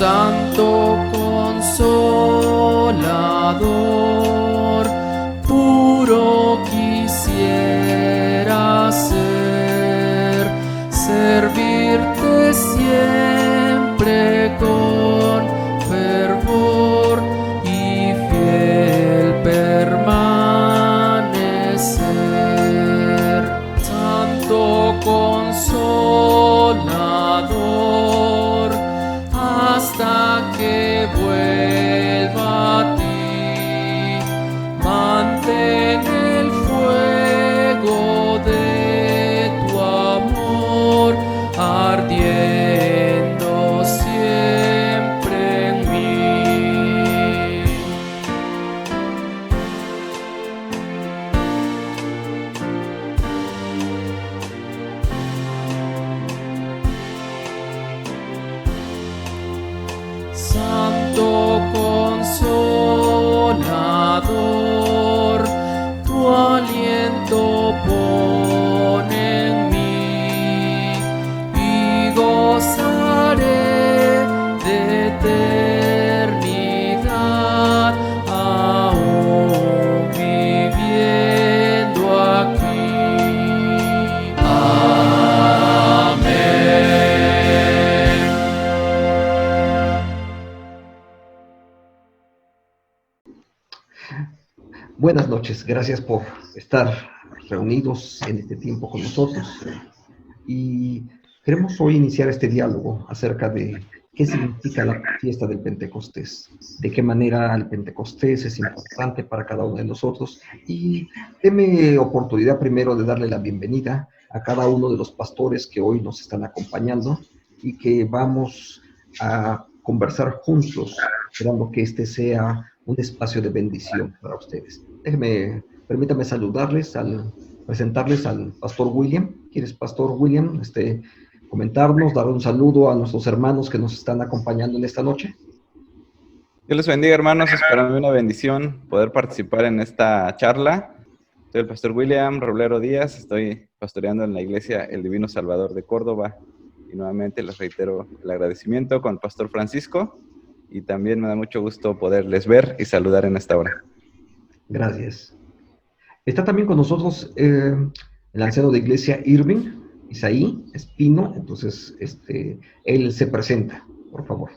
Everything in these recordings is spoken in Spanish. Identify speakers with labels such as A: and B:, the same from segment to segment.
A: Santo Consolador, puro quisiera ser, servirte siempre con fervor y fiel permanecer. Santo Consolador, hasta que vuelva a ti, mantén el fuego de tu amor ardiendo siempre en mí. Santo Consolador, tu aliento pone en mí y gozaré de eternidad, aún viviendo aquí. Amén.
B: Buenas noches, gracias por estar reunidos en este tiempo con nosotros. Y queremos hoy iniciar este diálogo acerca de qué significa la fiesta del Pentecostés, de qué manera el Pentecostés es importante para cada uno de nosotros. Y déme oportunidad primero de darle la bienvenida a cada uno de los pastores que hoy nos están acompañando y que vamos a conversar juntos, esperando que este sea un espacio de bendición para ustedes. Permítame presentarles al Pastor William. ¿Quieres, Pastor William, comentarnos, dar un saludo a nuestros hermanos que nos están acompañando en esta noche?
C: Dios les bendiga, hermanos. Es para mí una bendición poder participar en esta charla. Soy el Pastor William Roblero Díaz. Estoy pastoreando en la iglesia El Divino Salvador de Córdoba. Y nuevamente les reitero el agradecimiento con el Pastor Francisco. Y también me da mucho gusto poderles ver y saludar en esta hora.
B: Gracias. Está también con nosotros el anciano de iglesia Irving, Isaí Espino. Entonces, él se presenta, por favor.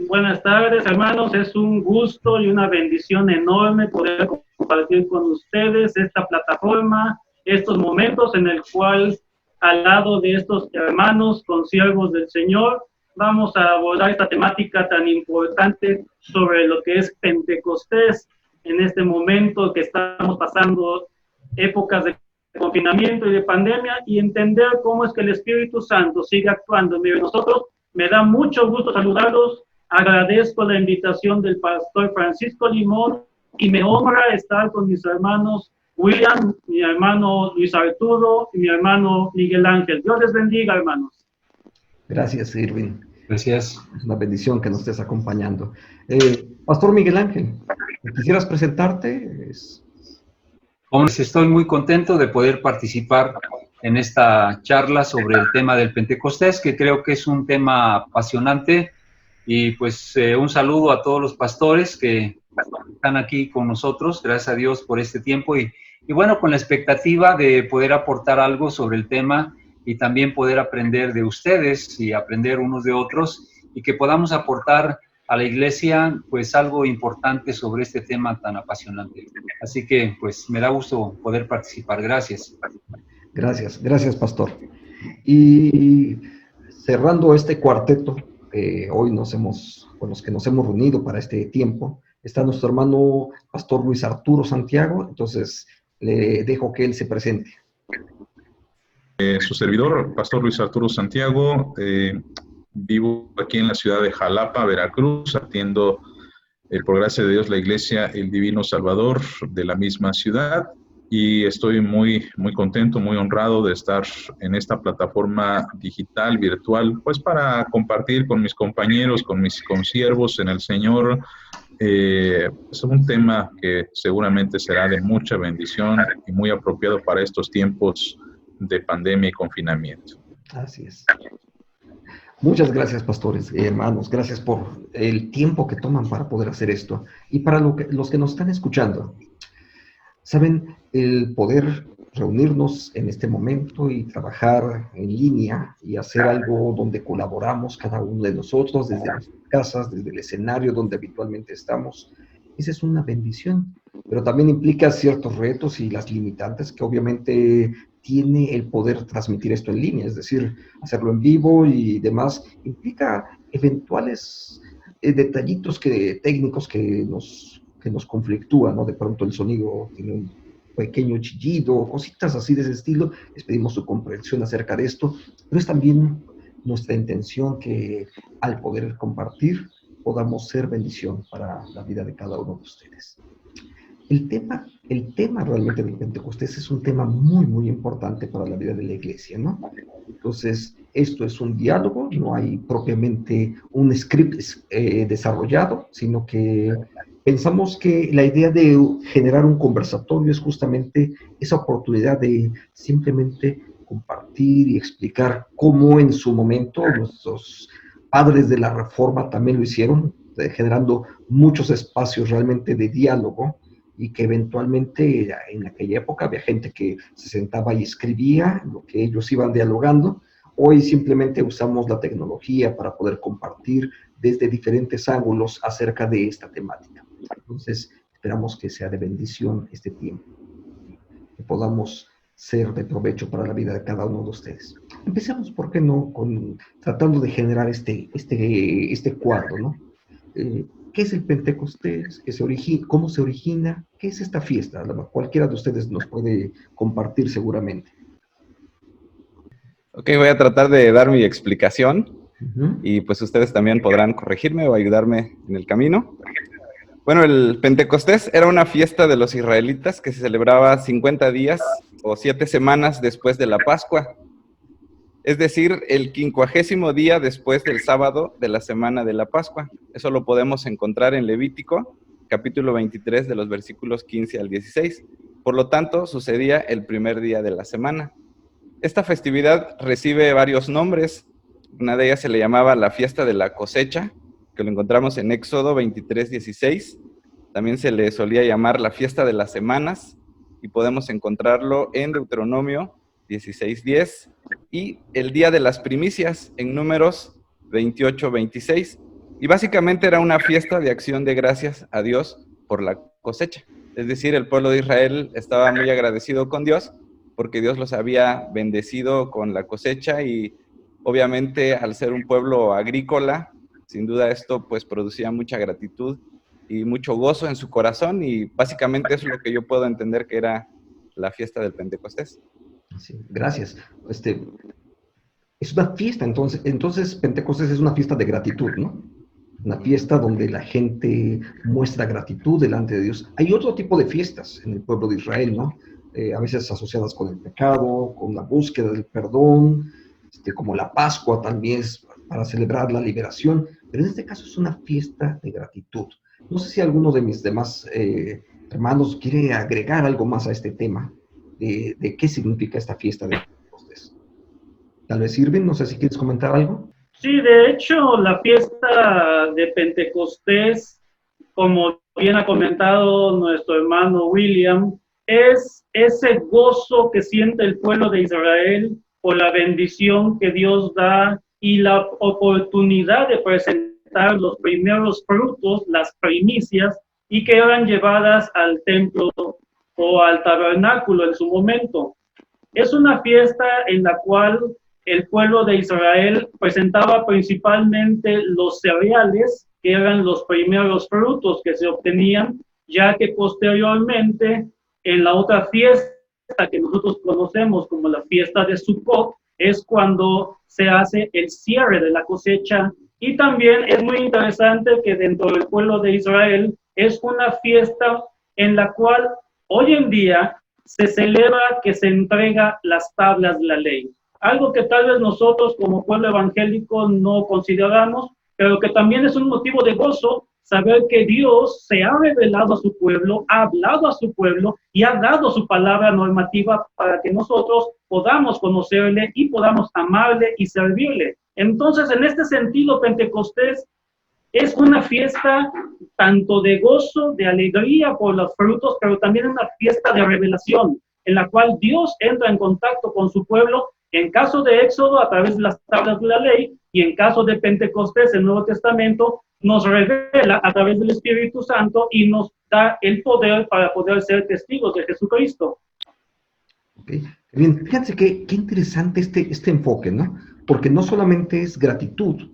D: Buenas tardes, hermanos. Es un gusto y una bendición enorme poder compartir con ustedes esta plataforma, estos momentos en el cual, al lado de estos hermanos consiervos del Señor, vamos a abordar esta temática tan importante sobre lo que es Pentecostés en este momento que estamos pasando épocas de confinamiento y de pandemia, y entender cómo es que el Espíritu Santo sigue actuando en medio de nosotros. Me da mucho gusto saludarlos, agradezco la invitación del Pastor Francisco Limón y me honra estar con mis hermanos William, mi hermano Luis Arturo y mi hermano Miguel Ángel. Dios les bendiga, hermanos.
B: Gracias, Irving.
E: Gracias.
B: Es una bendición que nos estés acompañando. Pastor Miguel Ángel, ¿quisieras presentarte?
E: Hombre, estoy muy contento de poder participar en esta charla sobre el tema del Pentecostés, que creo que es un tema apasionante. Y pues un saludo a todos los pastores que están aquí con nosotros. Gracias a Dios por este tiempo. Y bueno, con la expectativa de poder aportar algo sobre el tema y también poder aprender de ustedes y aprender unos de otros, y que podamos aportar a la iglesia pues algo importante sobre este tema tan apasionante. Así que pues me da gusto poder participar. Gracias.
B: Gracias, Pastor. Y cerrando este cuarteto, hoy con los que nos hemos reunido para este tiempo, está nuestro hermano Pastor Luis Arturo Santiago. Entonces le dejo que él se presente.
F: Su servidor, Pastor Luis Arturo Santiago, vivo aquí en la ciudad de Jalapa, Veracruz, atiendo, por gracia de Dios, la iglesia El Divino Salvador de la misma ciudad, y estoy muy contento, muy honrado de estar en esta plataforma digital, virtual, pues para compartir con mis compañeros, con mis consiervos en el Señor. Es un tema que seguramente será de mucha bendición y muy apropiado para estos tiempos de pandemia y confinamiento.
B: Así es. Muchas gracias, pastores, hermanos. Gracias por el tiempo que toman para poder hacer esto. Y para los que nos están escuchando, saben, el poder reunirnos en este momento y trabajar en línea y hacer algo donde colaboramos cada uno de nosotros, desde las casas, desde el escenario donde habitualmente estamos, esa es una bendición, pero también implica ciertos retos y las limitantes que obviamente tiene el poder transmitir esto en línea, es decir, hacerlo en vivo y demás, implica eventuales detallitos técnicos que nos conflictúan, ¿no? De pronto el sonido tiene un pequeño chillido, cositas así de ese estilo. Les pedimos su comprensión acerca de esto, pero es también nuestra intención que al poder compartir podamos ser bendición para la vida de cada uno de ustedes. El tema realmente del Pentecostés es un tema muy, muy importante para la vida de la iglesia, ¿no? Entonces, esto es un diálogo, no hay propiamente un script desarrollado, sino que pensamos que la idea de generar un conversatorio es justamente esa oportunidad de simplemente compartir y explicar cómo en su momento nuestros padres de la Reforma también lo hicieron, generando muchos espacios realmente de diálogo, y que eventualmente en aquella época había gente que se sentaba y escribía lo que ellos iban dialogando. Hoy simplemente usamos la tecnología para poder compartir desde diferentes ángulos acerca de esta temática. Entonces, esperamos que sea de bendición este tiempo, que podamos ser de provecho para la vida de cada uno de ustedes. Empecemos, ¿por qué no?, tratando de generar este cuadro, ¿no? ¿Qué es el Pentecostés? ¿Cómo se origina? ¿Qué es esta fiesta? Cualquiera de ustedes nos puede compartir seguramente.
C: Ok, voy a tratar de dar mi explicación
B: Uh-huh.
C: y pues ustedes también podrán corregirme o ayudarme en el camino. Bueno, el Pentecostés era una fiesta de los israelitas que se celebraba 50 días o 7 semanas después de la Pascua. Es decir, el 50º día después del sábado de la semana de la Pascua. Eso lo podemos encontrar en Levítico, capítulo 23, de los versículos 15 al 16. Por lo tanto, sucedía el primer día de la semana. Esta festividad recibe varios nombres. Una de ellas se le llamaba la fiesta de la cosecha, que lo encontramos en Éxodo 23, 16. También se le solía llamar la fiesta de las semanas, y podemos encontrarlo en Deuteronomio 16:10, y el día de las primicias en Números 28:26. Y básicamente era una fiesta de acción de gracias a Dios por la cosecha. Es decir, el pueblo de Israel estaba muy agradecido con Dios porque Dios los había bendecido con la cosecha, y obviamente al ser un pueblo agrícola, sin duda esto pues producía mucha gratitud y mucho gozo en su corazón, y básicamente eso es lo que yo puedo entender que era la fiesta del Pentecostés.
B: Sí, gracias. Es una fiesta, entonces Pentecostés es una fiesta de gratitud, ¿no? Una fiesta donde la gente muestra gratitud delante de Dios. Hay otro tipo de fiestas en el pueblo de Israel, ¿no? A veces asociadas con el pecado, con la búsqueda del perdón, como la Pascua también es para celebrar la liberación, pero en este caso es una fiesta de gratitud. No sé si alguno de mis demás hermanos quiere agregar algo más a este tema. De qué significa esta fiesta de Pentecostés. Tal vez Irving, no sé si quieres comentar algo.
D: Sí, de hecho, la fiesta de Pentecostés, como bien ha comentado nuestro hermano William, es ese gozo que siente el pueblo de Israel por la bendición que Dios da y la oportunidad de presentar los primeros frutos, las primicias, y que eran llevadas al templo o al tabernáculo en su momento. Es una fiesta en la cual el pueblo de Israel presentaba principalmente los cereales, que eran los primeros frutos que se obtenían, ya que posteriormente en la otra fiesta que nosotros conocemos como la fiesta de Sukkot, es cuando se hace el cierre de la cosecha. Y también es muy interesante que dentro del pueblo de Israel es una fiesta en la cual hoy en día se celebra que se entrega las tablas de la ley. Algo que tal vez nosotros como pueblo evangélico no consideramos, pero que también es un motivo de gozo saber que Dios se ha revelado a su pueblo, ha hablado a su pueblo y ha dado su palabra normativa para que nosotros podamos conocerle y podamos amarle y servirle. Entonces, en este sentido, Pentecostés es una fiesta tanto de gozo, de alegría por los frutos, pero también una fiesta de revelación, en la cual Dios entra en contacto con su pueblo, en caso de Éxodo a través de las tablas de la ley, y en caso de Pentecostés, el Nuevo Testamento, nos revela a través del Espíritu Santo y nos da el poder para poder ser testigos de Jesucristo.
B: Okay. Bien, fíjense qué interesante este enfoque, ¿no? Porque no solamente es gratitud,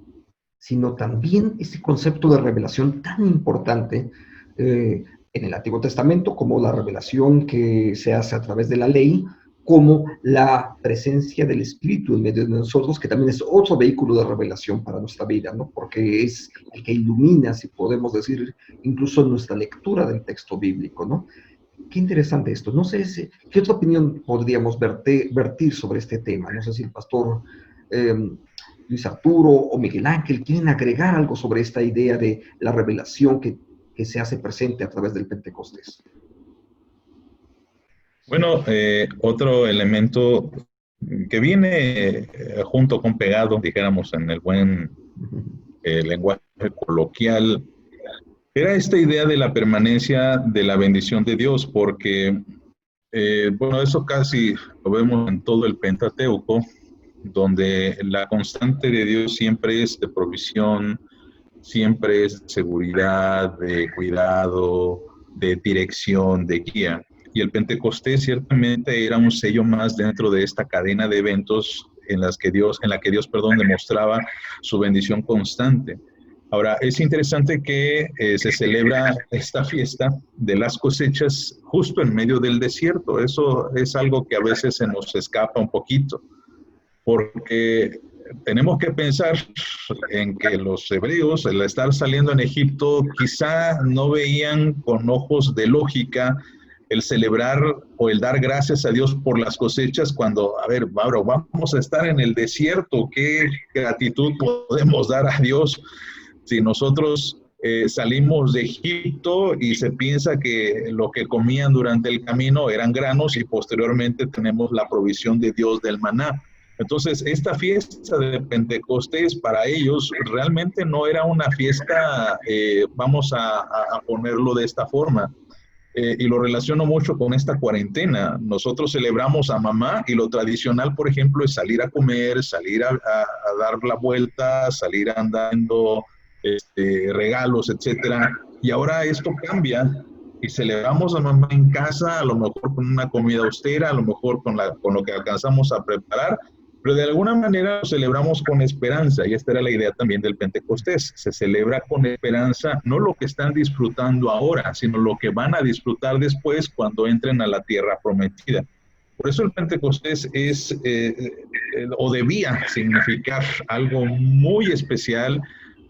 B: sino también ese concepto de revelación tan importante en el Antiguo Testamento, como la revelación que se hace a través de la ley, como la presencia del Espíritu en medio de nosotros, que también es otro vehículo de revelación para nuestra vida, ¿no? Porque es el que ilumina, si podemos decir, incluso nuestra lectura del texto bíblico, ¿no? Qué interesante esto. No sé qué otra opinión podríamos vertir sobre este tema. No sé si el pastor Luis Arturo o Miguel Ángel quieren agregar algo sobre esta idea de la revelación que se hace presente a través del Pentecostés.
F: Bueno, otro elemento que viene junto con pegado, dijéramos en el buen lenguaje coloquial, era esta idea de la permanencia de la bendición de Dios, porque, bueno, eso casi lo vemos en todo el Pentateuco, donde la constante de Dios siempre es de provisión, siempre es de seguridad, de cuidado, de dirección, de guía. Y el Pentecostés ciertamente era un sello más dentro de esta cadena de eventos en la que Dios demostraba su bendición constante. Ahora, es interesante que se celebra esta fiesta de las cosechas justo en medio del desierto. Eso es algo que a veces se nos escapa un poquito, porque tenemos que pensar en que los hebreos, al estar saliendo en Egipto, quizá no veían con ojos de lógica el celebrar o el dar gracias a Dios por las cosechas cuando, a ver, vamos a estar en el desierto. ¿Qué gratitud podemos dar a Dios si nosotros salimos de Egipto y se piensa que lo que comían durante el camino eran granos y posteriormente tenemos la provisión de Dios del maná? Entonces, esta fiesta de Pentecostés para ellos realmente no era una fiesta, vamos a ponerlo de esta forma, y lo relaciono mucho con esta cuarentena. Nosotros celebramos a mamá y lo tradicional, por ejemplo, es salir a comer, salir a dar la vuelta, salir andando, regalos, etcétera. Y ahora esto cambia y celebramos a mamá en casa, a lo mejor con una comida austera, a lo mejor con lo que alcanzamos a preparar, pero de alguna manera lo celebramos con esperanza, y esta era la idea también del Pentecostés. Se celebra con esperanza, no lo que están disfrutando ahora, sino lo que van a disfrutar después cuando entren a la tierra prometida. Por eso el Pentecostés es, o debía significar algo muy especial,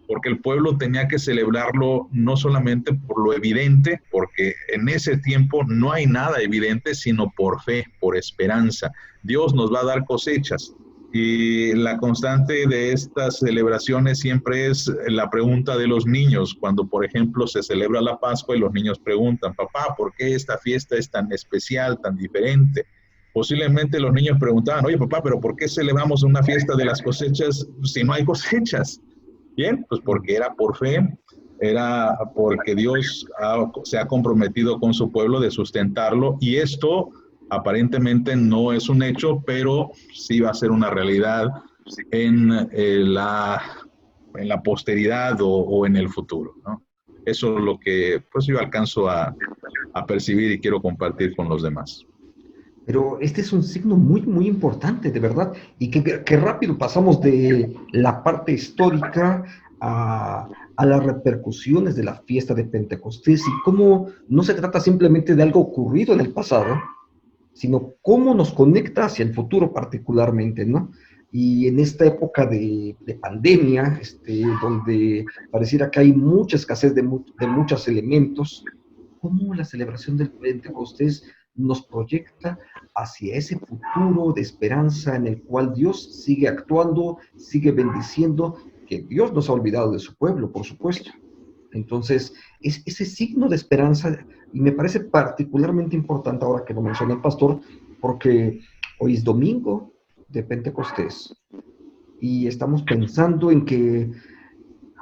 F: porque el pueblo tenía que celebrarlo no solamente por lo evidente, porque en ese tiempo no hay nada evidente, sino por fe, por esperanza. Dios nos va a dar cosechas. Y la constante de estas celebraciones siempre es la pregunta de los niños. Cuando, por ejemplo, se celebra la Pascua y los niños preguntan, papá, ¿por qué esta fiesta es tan especial, tan diferente? Posiblemente los niños preguntaban, oye, papá, ¿pero por qué celebramos una fiesta de las cosechas si no hay cosechas? Bien, pues porque era por fe, era porque Dios se ha comprometido con su pueblo de sustentarlo, y esto aparentemente no es un hecho, pero sí va a ser una realidad en la posteridad o en el futuro, ¿no? Eso es lo que pues yo alcanzo a percibir y quiero compartir con los demás.
B: Pero este es un signo muy, muy importante, de verdad, y que rápido pasamos de la parte histórica a las repercusiones de la fiesta de Pentecostés, y cómo no se trata simplemente de algo ocurrido en el pasado, sino cómo nos conecta hacia el futuro particularmente, ¿no? Y en esta época de pandemia, donde pareciera que hay mucha escasez de muchos elementos, cómo la celebración del Pentecostés nos proyecta hacia ese futuro de esperanza en el cual Dios sigue actuando, sigue bendiciendo, que Dios no se ha olvidado de su pueblo, por supuesto. Entonces, es ese signo de esperanza, y me parece particularmente importante ahora que lo menciona el pastor, porque hoy es domingo de Pentecostés, y estamos pensando en que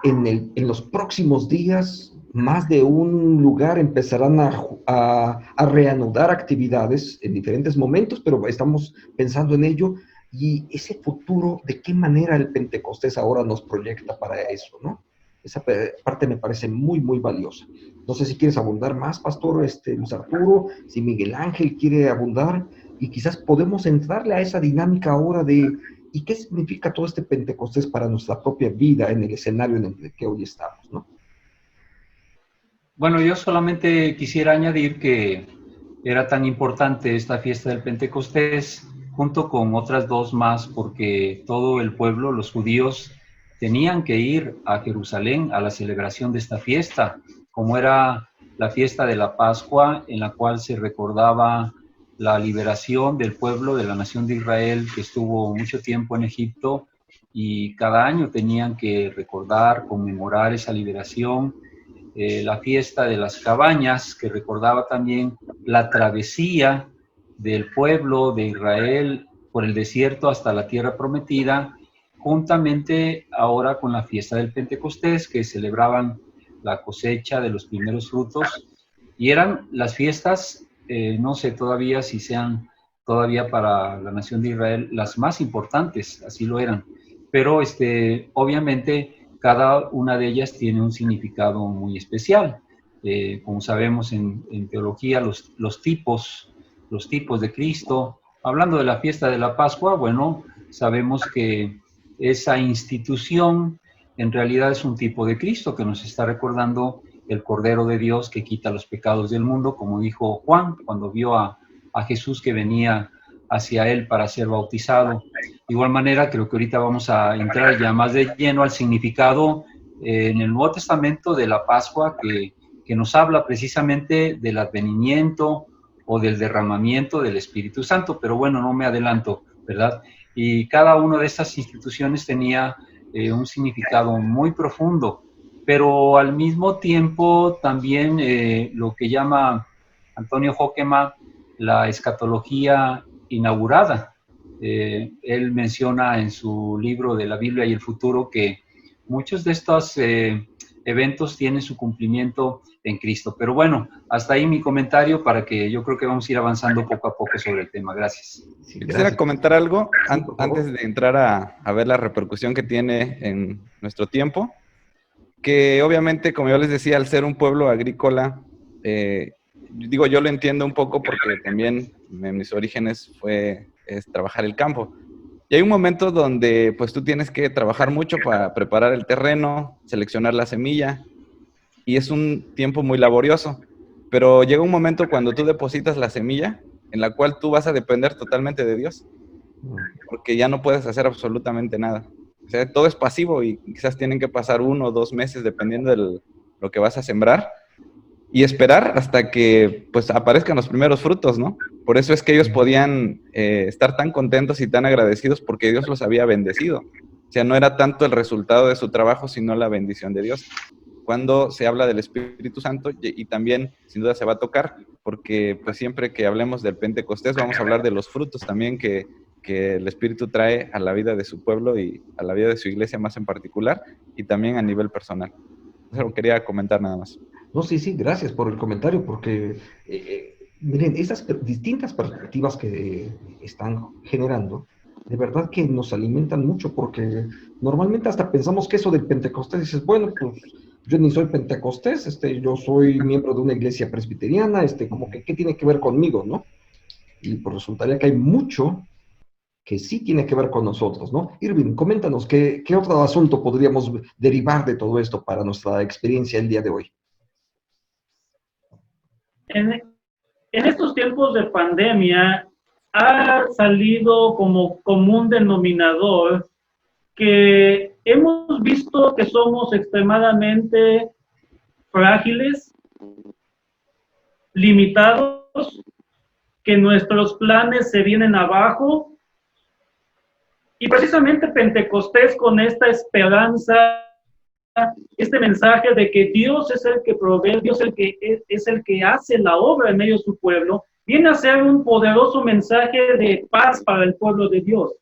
B: en los próximos días más de un lugar empezarán a reanudar actividades en diferentes momentos, pero estamos pensando en ello, y ese futuro, de qué manera el Pentecostés ahora nos proyecta para eso, ¿no? Esa parte me parece muy, muy valiosa. No sé si quieres abundar más, Pastor Luis Arturo, si Miguel Ángel quiere abundar, y quizás podemos entrarle a esa dinámica ahora de ¿y qué significa todo este Pentecostés para nuestra propia vida en el escenario en el que hoy estamos, ¿no?
E: Bueno, yo solamente quisiera añadir que era tan importante esta fiesta del Pentecostés, junto con otras dos más, porque todo el pueblo, los judíos, tenían que ir a Jerusalén a la celebración de esta fiesta, como era la fiesta de la Pascua, en la cual se recordaba la liberación del pueblo de la nación de Israel, que estuvo mucho tiempo en Egipto, y cada año tenían que recordar, conmemorar esa liberación. La fiesta de las cabañas, que recordaba también la travesía del pueblo de Israel por el desierto hasta la tierra prometida, juntamente ahora con la fiesta del Pentecostés, que celebraban la cosecha de los primeros frutos, y eran las fiestas, no sé todavía si sean todavía para la nación de Israel las más importantes, así lo eran, pero obviamente cada una de ellas tiene un significado muy especial. Como sabemos en teología, los tipos de Cristo. Hablando de la fiesta de la Pascua, bueno, sabemos que esa institución en realidad es un tipo de Cristo que nos está recordando el Cordero de Dios que quita los pecados del mundo, como dijo Juan cuando vio a Jesús que venía hacia él para ser bautizado. De igual manera, creo que ahorita vamos a entrar ya más de lleno al significado en el Nuevo Testamento de la Pascua, que nos habla precisamente del advenimiento o del derramamiento del Espíritu Santo, pero bueno, no me adelanto, ¿verdad? Y cada una de estas instituciones tenía un significado muy profundo, pero al mismo tiempo también lo que llama Antonio Hockema la escatología inaugurada. Él menciona en su libro de la Biblia y el futuro que muchos de estos eventos tienen su cumplimiento en Cristo. Pero bueno, hasta ahí mi comentario para que yo creo que vamos a ir avanzando poco a poco sobre el tema. Gracias.
B: Sí,
C: Quisiera comentar algo
B: Sí,
C: antes de entrar a ver la repercusión que tiene en nuestro tiempo, que obviamente, como yo les decía, al ser un pueblo agrícola, digo, yo lo entiendo un poco porque también en mis orígenes es trabajar el campo. Y hay un momento donde pues tú tienes que trabajar mucho para preparar el terreno, seleccionar la semilla, y es un tiempo muy laborioso. Pero llega un momento cuando tú depositas la semilla en la cual tú vas a depender totalmente de Dios, porque ya no puedes hacer absolutamente nada. O sea, todo es pasivo y quizás tienen que pasar 1 o 2 meses dependiendo de lo que vas a sembrar y esperar hasta que pues aparezcan los primeros frutos, ¿no? Por eso es que ellos podían estar tan contentos y tan agradecidos porque Dios los había bendecido. O sea, no era tanto el resultado de su trabajo, sino la bendición de Dios. Cuando se habla del Espíritu Santo, y también sin duda se va a tocar, porque pues siempre que hablemos del Pentecostés vamos a hablar de los frutos también que el Espíritu trae a la vida de su pueblo y a la vida de su iglesia más en particular, y también a nivel personal. Eso quería comentar nada más.
B: No, sí, gracias por el comentario, porque miren, esas distintas perspectivas que están generando, de verdad que nos alimentan mucho, porque normalmente hasta pensamos que eso del Pentecostés, dices, bueno, pues yo ni soy Pentecostés, yo soy miembro de una iglesia presbiteriana, como que, ¿qué tiene que ver conmigo, no? Y pues resultaría que hay mucho que sí tiene que ver con nosotros, ¿no? Irving, coméntanos, ¿qué otro asunto podríamos derivar de todo esto para nuestra experiencia el día de hoy?
D: En estos tiempos de pandemia ha salido como común denominador que hemos visto que somos extremadamente frágiles, limitados, que nuestros planes se vienen abajo. Y precisamente Pentecostés, con esta esperanza, este mensaje de que Dios es el que provee, Dios es el que hace la obra en medio de su pueblo, viene a ser un poderoso mensaje de paz para el pueblo de Dios.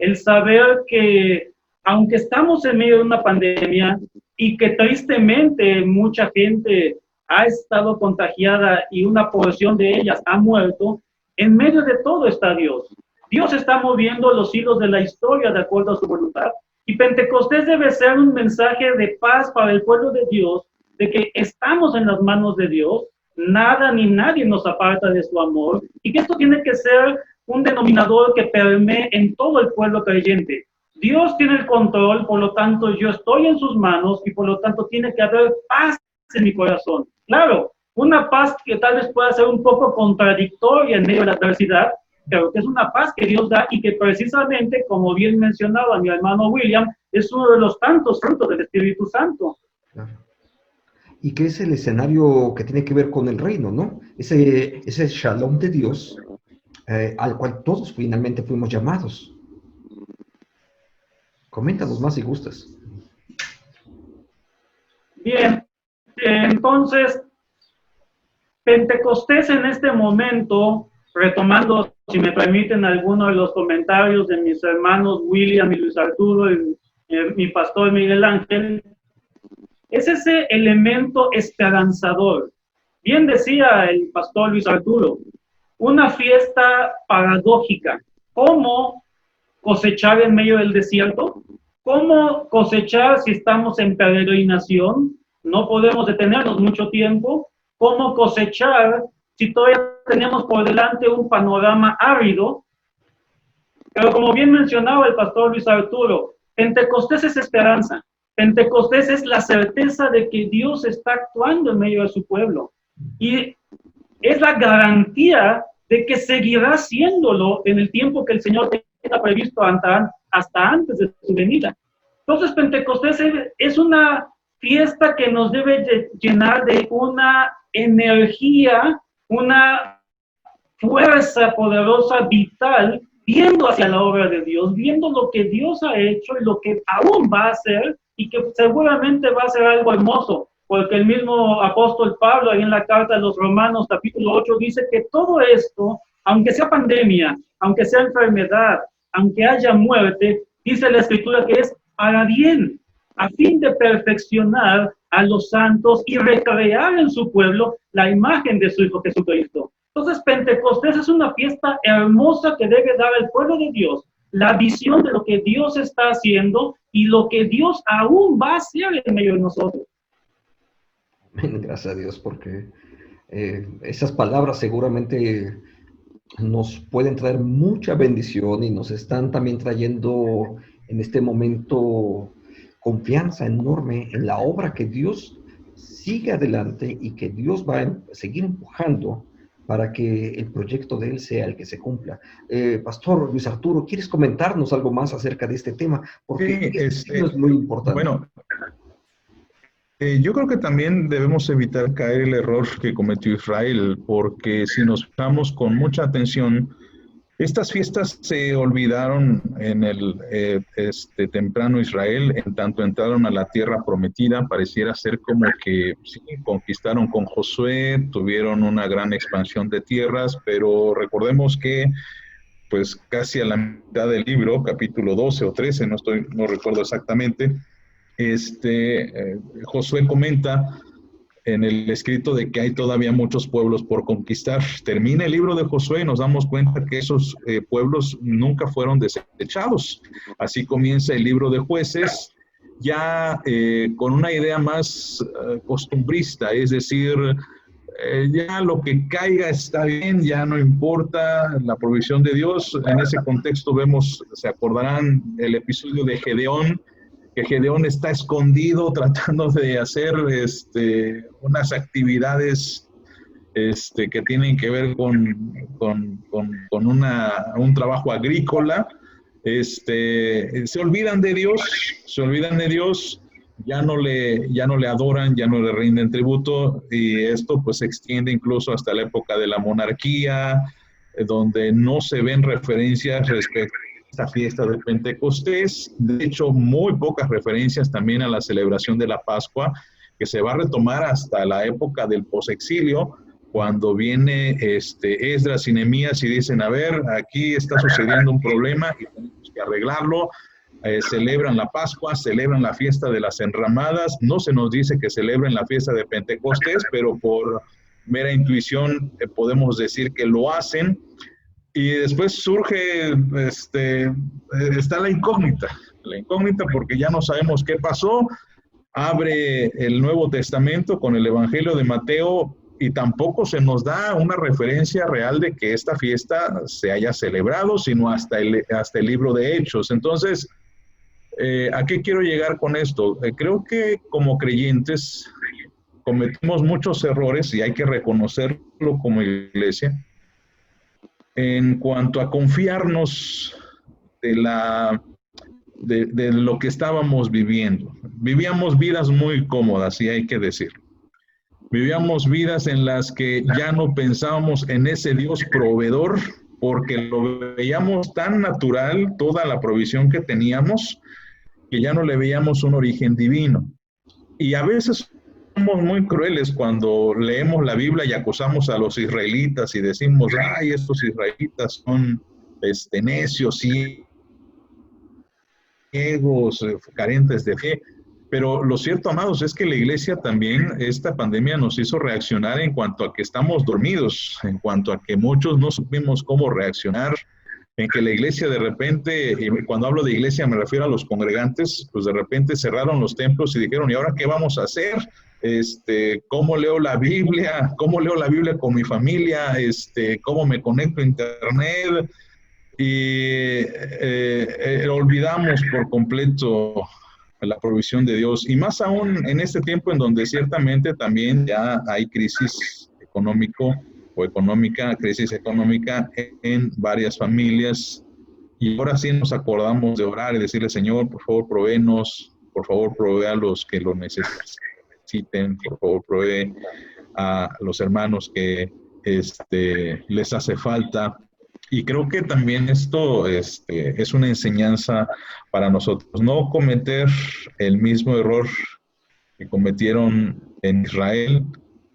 D: el saber que aunque estamos en medio de una pandemia y que tristemente mucha gente ha estado contagiada y una porción de ellas ha muerto, en medio de todo está Dios. Dios está moviendo los hilos de la historia de acuerdo a su voluntad. Y Pentecostés debe ser un mensaje de paz para el pueblo de Dios, de que estamos en las manos de Dios, nada ni nadie nos aparta de su amor, y que esto tiene que ser un denominador que permee en todo el pueblo creyente. Dios tiene el control, por lo tanto yo estoy en sus manos y por lo tanto tiene que haber paz en mi corazón. Claro, una paz que tal vez pueda ser un poco contradictoria en medio de la adversidad, pero que es una paz que Dios da y que precisamente, como bien mencionaba mi hermano William, es uno de los tantos frutos del Espíritu Santo.
B: Claro. Y que es el escenario que tiene que ver con el reino, ¿no? Ese shalom de Dios al cual todos finalmente fuimos llamados. Coméntanos más si gustas.
D: Bien, entonces, Pentecostés en este momento, retomando, si me permiten, algunos de los comentarios de mis hermanos William y Luis Arturo y mi pastor Miguel Ángel, es ese elemento esperanzador. Bien decía el pastor Luis Arturo, una fiesta paradójica. ¿Cómo cosechar en medio del desierto? ¿Cómo cosechar si estamos en peregrinación? No podemos detenernos mucho tiempo. ¿Cómo cosechar si todavía tenemos por delante un panorama árido? Pero como bien mencionaba el pastor Luis Arturo, Pentecostés es esperanza. Pentecostés es la certeza de que Dios está actuando en medio de su pueblo. Y es la garantía de que seguirá siéndolo en el tiempo que el Señor tenga previsto hasta antes de su venida. Entonces, Pentecostés es una fiesta que nos debe llenar de una energía, una fuerza poderosa, vital, viendo hacia la obra de Dios, viendo lo que Dios ha hecho y lo que aún va a hacer, y que seguramente va a ser algo hermoso, porque el mismo apóstol Pablo, ahí en la carta de los Romanos, capítulo 8, dice que todo esto, aunque sea pandemia, aunque sea enfermedad, aunque haya muerte, dice la Escritura que es para bien, a fin de perfeccionar a los santos y recrear en su pueblo la imagen de su Hijo Jesucristo. Entonces, Pentecostés es una fiesta hermosa que debe dar al pueblo de Dios la visión de lo que Dios está haciendo y lo que Dios aún va a hacer en medio de nosotros.
B: Gracias a Dios, porque esas palabras seguramente nos pueden traer mucha bendición y nos están también trayendo en este momento confianza enorme en la obra que Dios sigue adelante y que Dios va a seguir empujando para que el proyecto de Él sea el que se cumpla. Pastor Luis Arturo, ¿quieres comentarnos algo más acerca de este tema? Porque
F: sí,
B: es muy importante.
F: Bueno, yo creo que también debemos evitar caer el error que cometió Israel, porque si nos fijamos con mucha atención, estas fiestas se olvidaron en el temprano Israel, en tanto entraron a la tierra prometida. Pareciera ser como que sí, conquistaron con Josué, tuvieron una gran expansión de tierras, pero recordemos que pues casi a la mitad del libro, capítulo 12 o 13, no recuerdo exactamente, Josué comenta en el escrito de que hay todavía muchos pueblos por conquistar. Termina el libro de Josué y nos damos cuenta que esos pueblos nunca fueron desechados. Así comienza el libro de Jueces, ya con una idea más costumbrista, es decir, ya lo que caiga está bien, ya no importa la provisión de Dios. En ese contexto vemos, se acordarán el episodio de Gedeón, que Gedeón está escondido tratando de hacer unas actividades que tienen que ver con un trabajo agrícola. Se olvidan de Dios, ya no le adoran, ya no le rinden tributo, y esto pues se extiende incluso hasta la época de la monarquía, donde no se ven referencias respecto esta fiesta del Pentecostés. De hecho, muy pocas referencias también a la celebración de la Pascua, que se va a retomar hasta la época del posexilio, cuando viene Esdras y Nehemías y dicen, a ver, aquí está sucediendo un problema y tenemos tenemos que arreglarlo. Celebran la Pascua, celebran la fiesta de las enramadas. No se nos dice que celebren la fiesta de Pentecostés, pero por mera intuición podemos decir que lo hacen. Y después surge, está la incógnita porque ya no sabemos qué pasó. Abre el Nuevo Testamento con el Evangelio de Mateo y tampoco se nos da una referencia real de que esta fiesta se haya celebrado, sino hasta el libro de Hechos. Entonces, ¿a qué quiero llegar con esto? Creo que como creyentes cometimos muchos errores y hay que reconocerlo como iglesia en cuanto a confiarnos de lo que estábamos viviendo. Vivíamos vidas muy cómodas, y hay que decirlo. Vivíamos vidas en las que ya no pensábamos en ese Dios proveedor, porque lo veíamos tan natural, toda la provisión que teníamos, que ya no le veíamos un origen divino. Y a veces somos muy crueles cuando leemos la Biblia y acusamos a los israelitas y decimos, ay, estos israelitas son necios y ciegos, carentes de fe. Pero lo cierto, amados, es que la iglesia también, esta pandemia nos hizo reaccionar en cuanto a que estamos dormidos, en cuanto a que muchos no supimos cómo reaccionar, en que la iglesia de repente, y cuando hablo de iglesia me refiero a los congregantes, pues de repente cerraron los templos y dijeron, ¿y ahora qué vamos a hacer? ¿Cómo leo la Biblia? ¿Cómo leo la Biblia con mi familia? ¿Cómo me conecto a internet? Y olvidamos por completo la provisión de Dios, y más aún en este tiempo en donde ciertamente también ya hay crisis económica en varias familias, y ahora sí nos acordamos de orar y decirle, Señor, por favor, provéenos, por favor, provee a los que lo necesiten, por favor, provee a los hermanos que les hace falta. Y creo que también esto es una enseñanza para nosotros, no cometer el mismo error que cometieron en Israel,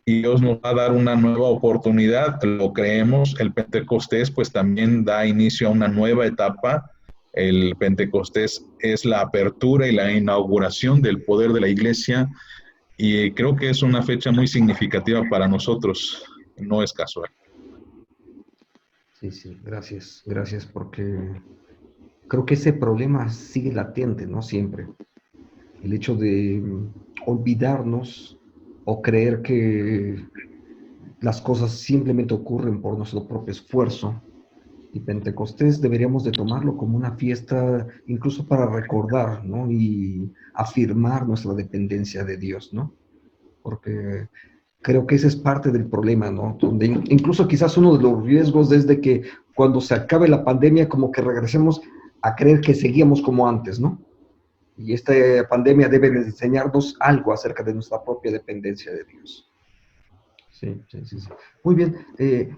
F: y Dios nos va a dar una nueva oportunidad, lo creemos. El Pentecostés pues también da inicio a una nueva etapa. El Pentecostés es la apertura y la inauguración del poder de la iglesia, y creo que es una fecha muy significativa para nosotros, no es casual.
B: Sí, gracias, porque creo que ese problema sigue latente, ¿no? Siempre. El hecho de olvidarnos o creer que las cosas simplemente ocurren por nuestro propio esfuerzo. Y Pentecostés deberíamos de tomarlo como una fiesta incluso para recordar, ¿no? Y afirmar nuestra dependencia de Dios, ¿no? Porque creo que ese es parte del problema, ¿no? Donde incluso quizás uno de los riesgos es de que cuando se acabe la pandemia, como que regresemos a creer que seguíamos como antes, ¿no? Y esta pandemia debe enseñarnos algo acerca de nuestra propia dependencia de Dios. Sí. Muy bien.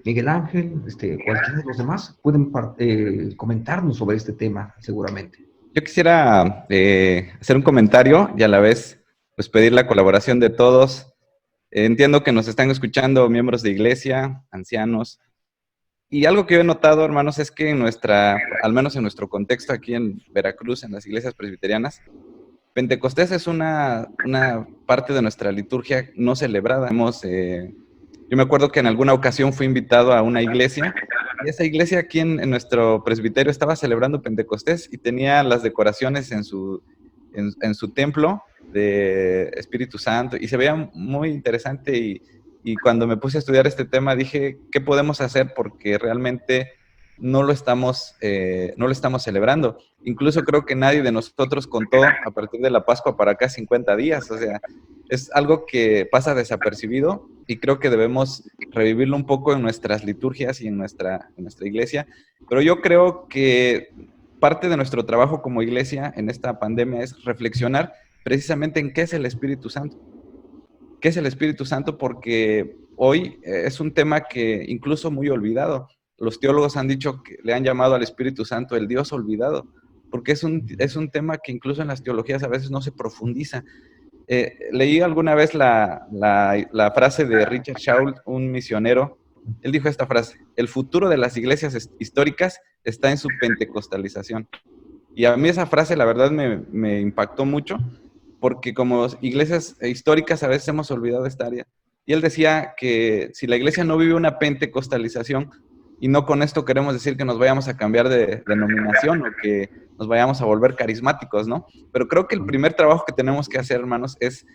B: Miguel Ángel, cualquiera de los demás pueden comentarnos sobre este tema, seguramente.
C: Yo quisiera hacer un comentario y a la vez pues pedir la colaboración de todos. Entiendo que nos están escuchando miembros de iglesia, ancianos, y algo que yo he notado, hermanos, es que al menos en nuestro contexto aquí en Veracruz, en las iglesias presbiterianas, Pentecostés es una parte de nuestra liturgia no celebrada. Yo me acuerdo que en alguna ocasión fui invitado a una iglesia, y esa iglesia aquí en nuestro presbiterio estaba celebrando Pentecostés y tenía las decoraciones en su templo de Espíritu Santo, y se veía muy interesante, y cuando me puse a estudiar este tema dije, ¿qué podemos hacer? Porque realmente no lo estamos celebrando. Incluso creo que nadie de nosotros contó a partir de la Pascua para acá 50 días, o sea, es algo que pasa desapercibido, y creo que debemos revivirlo un poco en nuestras liturgias y en nuestra iglesia. Pero yo creo que parte de nuestro trabajo como iglesia en esta pandemia es reflexionar precisamente en qué es el Espíritu Santo. ¿Qué es el Espíritu Santo? Porque hoy es un tema que incluso muy olvidado. Los teólogos han dicho que le han llamado al Espíritu Santo el Dios olvidado, porque es un tema que incluso en las teologías a veces no se profundiza. Leí alguna vez la frase de Richard Schaul, un misionero. Él dijo esta frase: el futuro de las iglesias históricas está en su pentecostalización. Y a mí esa frase, la verdad, me impactó mucho, porque como iglesias históricas a veces hemos olvidado esta área. Y él decía que si la iglesia no vive una pentecostalización, y no con esto queremos decir que nos vayamos a cambiar de denominación o que nos vayamos a volver carismáticos, ¿no? Pero creo que el primer trabajo que tenemos que hacer, hermanos, es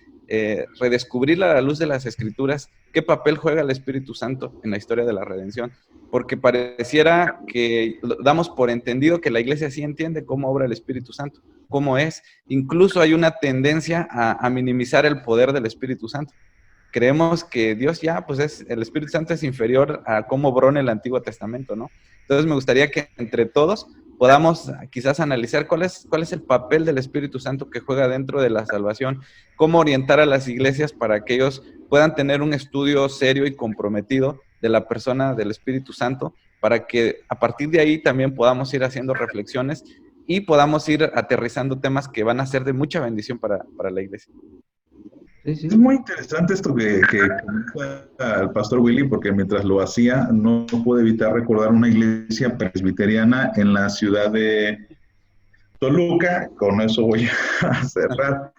C: redescubrir a la luz de las Escrituras qué papel juega el Espíritu Santo en la historia de la redención. Porque pareciera que damos por entendido que la iglesia sí entiende cómo obra el Espíritu Santo, cómo es. Incluso hay una tendencia a minimizar el poder del Espíritu Santo. Creemos que Dios ya, pues el Espíritu Santo es inferior a cómo obró en el Antiguo Testamento, ¿no? Entonces me gustaría que entre todos podamos quizás analizar cuál es el papel del Espíritu Santo que juega dentro de la salvación, cómo orientar a las iglesias para que ellos puedan tener un estudio serio y comprometido de la persona del Espíritu Santo, para que a partir de ahí también podamos ir haciendo reflexiones y podamos ir aterrizando temas que van a ser de mucha bendición para la iglesia.
B: Sí, sí.
F: Es muy interesante esto que comenta el pastor Willy, porque mientras lo hacía no pude evitar recordar una iglesia presbiteriana en la ciudad de Toluca, con eso voy a cerrar,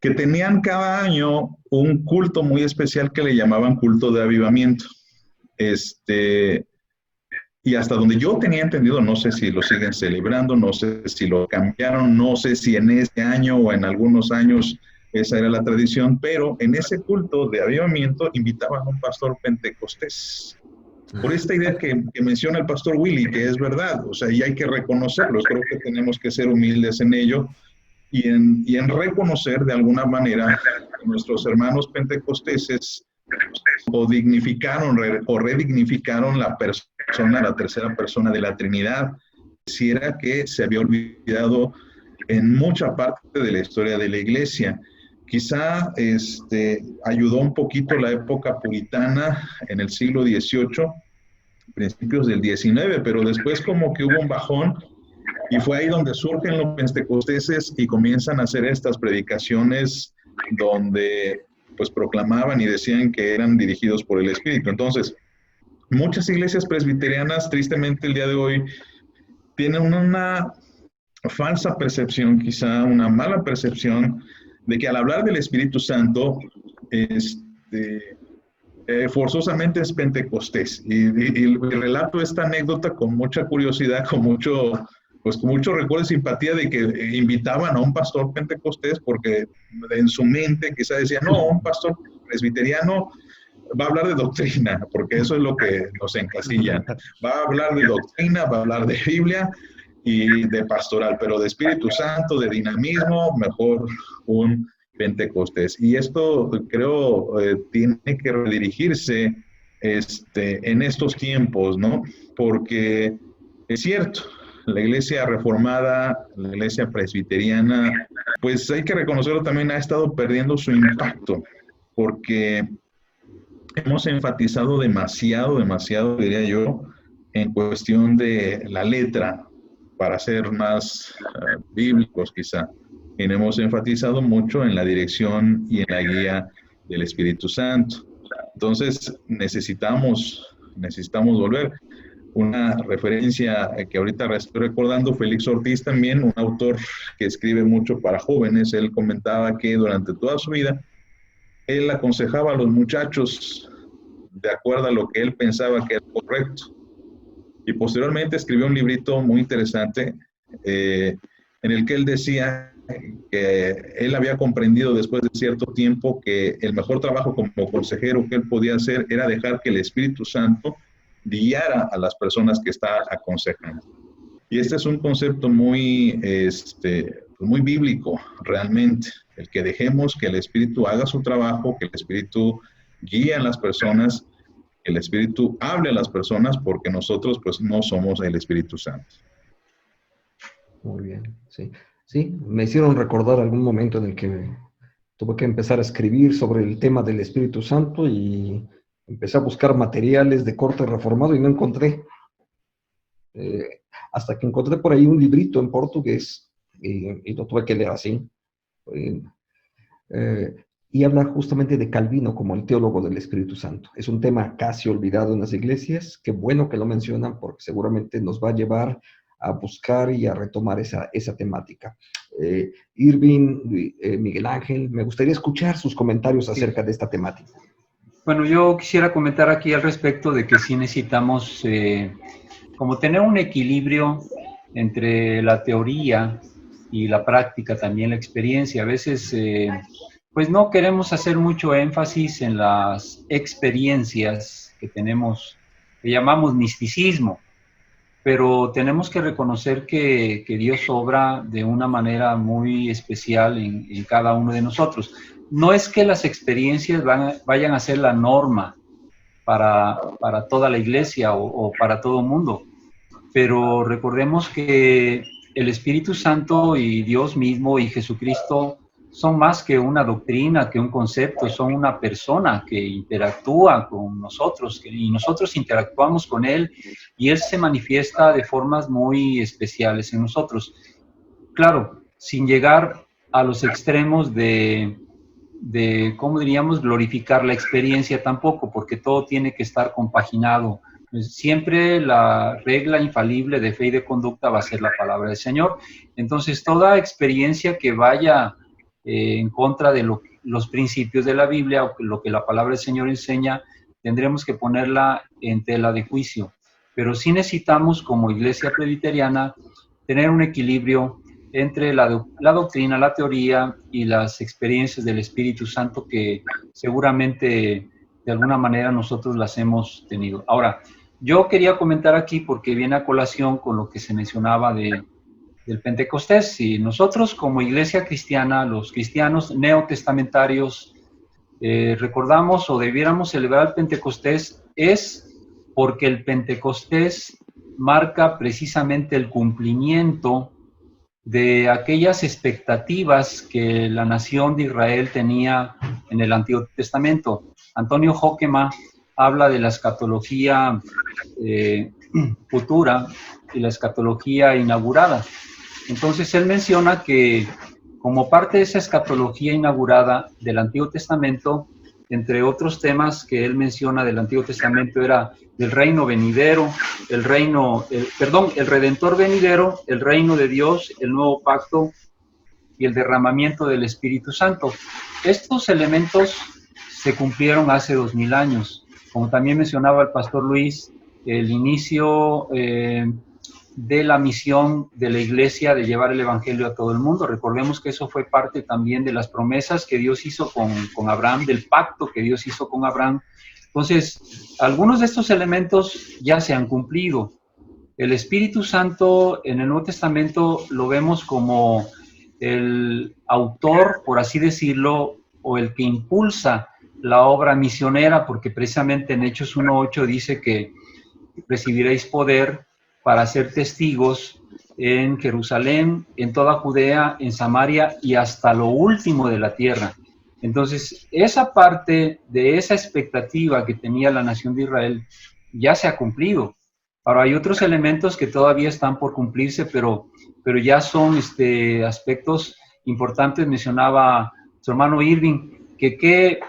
F: que tenían cada año un culto muy especial que le llamaban culto de avivamiento. Y hasta donde yo tenía entendido, no sé si lo siguen celebrando, no sé si lo cambiaron, no sé si en este año o en algunos años esa era la tradición, pero en ese culto de avivamiento invitaban a un pastor pentecostés. Por esta idea que menciona el pastor Willy, que es verdad, o sea, y hay que reconocerlo, creo que tenemos que ser humildes en ello y en reconocer de alguna manera que nuestros hermanos pentecosteses o dignificaron o redignificaron la persona, la tercera persona de la Trinidad. Quisiera que se había olvidado en mucha parte de la historia de la iglesia. Quizá ayudó un poquito la época puritana en el siglo XVIII, principios del XIX, pero después como que hubo un bajón y fue ahí donde surgen los pentecosteses y comienzan a hacer estas predicaciones donde pues proclamaban y decían que eran dirigidos por el Espíritu. Entonces, muchas iglesias presbiterianas, tristemente el día de hoy, tienen una falsa percepción, quizá una mala percepción, de que al hablar del Espíritu Santo, forzosamente es pentecostés. Y relato esta anécdota con mucha curiosidad, con mucho recuerdo y simpatía de que invitaban a un pastor pentecostés porque en su mente quizá decía, no, un pastor presbiteriano va a hablar de doctrina, porque eso es lo que nos encasillan. Va a hablar de doctrina, va a hablar de Biblia y de pastoral, pero de Espíritu Santo, de dinamismo, mejor un pentecostés. Y esto creo tiene que redirigirse en estos tiempos, ¿no? Porque es cierto, la iglesia reformada, la iglesia presbiteriana, pues hay que reconocerlo también, ha estado perdiendo su impacto, porque hemos enfatizado demasiado, diría yo, en cuestión de la letra, para ser más bíblicos quizá. Y hemos enfatizado mucho en la dirección y en la guía del Espíritu Santo. Entonces necesitamos volver. Una referencia que ahorita estoy recordando, Félix Ortiz también, un autor que escribe mucho para jóvenes, él comentaba que durante toda su vida, él aconsejaba a los muchachos de acuerdo a lo que él pensaba que era correcto. Y posteriormente escribió un librito muy interesante en el que él decía que él había comprendido después de cierto tiempo que el mejor trabajo como consejero que él podía hacer era dejar que el Espíritu Santo guiara a las personas que está aconsejando. Y este es un concepto muy bíblico realmente, el que dejemos que el Espíritu haga su trabajo, que el Espíritu guíe a las personas, que el Espíritu hable a las personas, porque nosotros pues no somos el Espíritu Santo.
B: Muy bien, sí. Sí, me hicieron recordar algún momento en el que tuve que empezar a escribir sobre el tema del Espíritu Santo y empecé a buscar materiales de corte reformado y no encontré. Hasta que encontré por ahí un librito en portugués y lo tuve que leer así. Y habla justamente de Calvino como el teólogo del Espíritu Santo. Es un tema casi olvidado en las iglesias. Qué bueno que lo mencionan porque seguramente nos va a llevar a buscar y a retomar esa temática. Irving, Miguel Ángel, me gustaría escuchar sus comentarios acerca de esta temática.
E: Bueno, yo quisiera comentar aquí al respecto de que sí necesitamos como tener un equilibrio entre la teoría y la práctica, también la experiencia. A veces, pues no queremos hacer mucho énfasis en las experiencias que tenemos, que llamamos misticismo, pero tenemos que reconocer que Dios obra de una manera muy especial en cada uno de nosotros. No es que las experiencias vayan a ser la norma para toda la iglesia o para todo el mundo, pero recordemos que el Espíritu Santo y Dios mismo y Jesucristo son más que una doctrina, que un concepto, son una persona que interactúa con nosotros y nosotros interactuamos con Él y Él se manifiesta de formas muy especiales en nosotros. Claro, sin llegar a los extremos de ¿cómo diríamos?, glorificar la experiencia tampoco, porque todo tiene que estar compaginado. Siempre la regla infalible de fe y de conducta va a ser la palabra del Señor. Entonces, toda experiencia que vaya en contra de los principios de la Biblia o lo que la palabra del Señor enseña, tendremos que ponerla en tela de juicio. Pero sí necesitamos, como iglesia presbiteriana, tener un equilibrio entre la doctrina, la teoría y las experiencias del Espíritu Santo que seguramente de alguna manera nosotros las hemos tenido. Ahora, yo quería comentar aquí porque viene a colación con lo que se mencionaba del Pentecostés. Si nosotros como iglesia cristiana, los cristianos neotestamentarios, recordamos o debiéramos celebrar el Pentecostés, es porque el Pentecostés marca precisamente el cumplimiento de aquellas expectativas que la nación de Israel tenía en el Antiguo Testamento. Antonio Hockema habla de la escatología futura y la escatología inaugurada. Entonces él menciona que como parte de esa escatología inaugurada del Antiguo Testamento, entre otros temas que él menciona del Antiguo Testamento era el reino venidero, el Redentor venidero, el reino de Dios, el nuevo pacto y el derramamiento del Espíritu Santo. Estos elementos se cumplieron hace 2000 años. Como también mencionaba el pastor Luis, el inicio de la misión de la iglesia de llevar el evangelio a todo el mundo. Recordemos que eso fue parte también de las promesas que Dios hizo con Abraham, del pacto que Dios hizo con Abraham. Entonces, algunos de estos elementos ya se han cumplido. El Espíritu Santo en el Nuevo Testamento lo vemos como el autor, por así decirlo, o el que impulsa la obra misionera, porque precisamente en Hechos 1:8 dice que recibiréis poder para ser testigos en Jerusalén, en toda Judea, en Samaria y hasta lo último de la tierra. Entonces, esa parte de esa expectativa que tenía la nación de Israel ya se ha cumplido. Ahora, hay otros elementos que todavía están por cumplirse, pero ya son aspectos importantes. Mencionaba su hermano Irving, que qué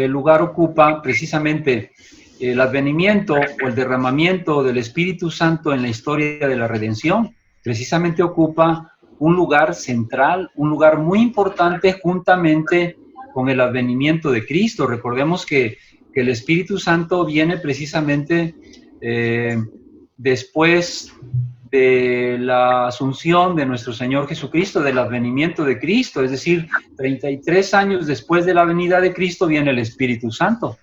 E: lugar ocupa precisamente el advenimiento o el derramamiento del Espíritu Santo en la historia de la redención. Precisamente ocupa un lugar central, un lugar muy importante juntamente con el advenimiento de Cristo. Recordemos que el Espíritu Santo viene precisamente después de la asunción de nuestro Señor Jesucristo, del advenimiento de Cristo, es decir, 33 años después de la venida de Cristo viene el Espíritu Santo.